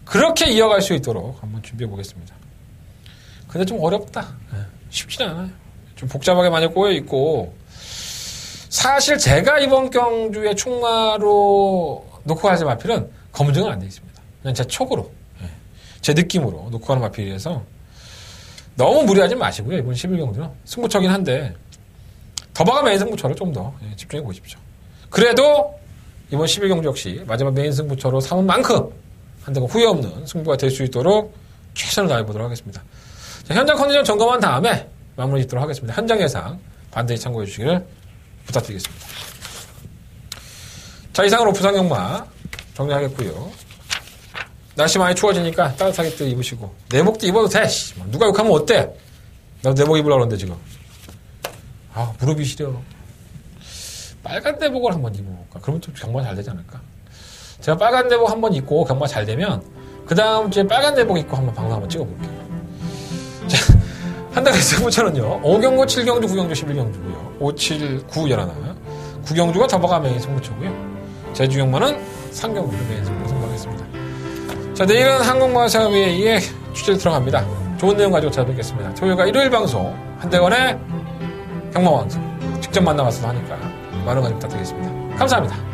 그렇게 이어갈 수 있도록 한번 준비해 보겠습니다. 근데 좀 어렵다. 쉽지는 않아요. 좀 복잡하게 많이 꼬여있고 사실 제가 이번 경주에 충마로 놓고 가는 마필은 검증은 안 되어 있습니다. 그냥 제 촉으로 제 느낌으로 놓고 가는 마필이라서 너무 무리하지 마시고요. 이번 11경주는 승부처긴 한데 더바가 메인 승부처를 좀 더 집중해 보십시오. 그래도 이번 11경주 역시 마지막 메인 승부처로 삼은 만큼 한대건 후회 없는 승부가 될 수 있도록 최선을 다해보도록 하겠습니다. 자, 현장 컨디션 점검한 다음에 마무리 짓도록 하겠습니다. 현장 예상 반드시 참고해 주시기를 부탁드리겠습니다. 자, 이상으로 부산경마 정리하겠고요. 날씨 많이 추워지니까 따뜻하게 또 입으시고 내복도 입어도 돼. 누가 욕하면 어때? 나도 내복 입으려고 그러는데 지금 무릎이 시려. 빨간 내복을 한번 입어볼까? 그러면 좀 경마 잘 되지 않을까? 제가 빨간 내복 한번 입고 경마 잘 되면 그 다음 주에 빨간 내복 입고 한번 방송 한번 찍어볼게요. 자, 한달의 승부처는요 5경주, 7경주, 9경주, 11경주고요 5, 7, 9 11 9경주가 더버가 메인 승부처고요 제주경마는 3경주를 메인 승부로 승부하겠습니다. 자, 내일은 한국마사회의 취재를 들어갑니다. 좋은 내용 가지고 찾아뵙겠습니다. 토요일과 일요일 방송 한대건의 경마방송 직접 만나봐서 하니까 많은 관심 부탁드리겠습니다. 감사합니다.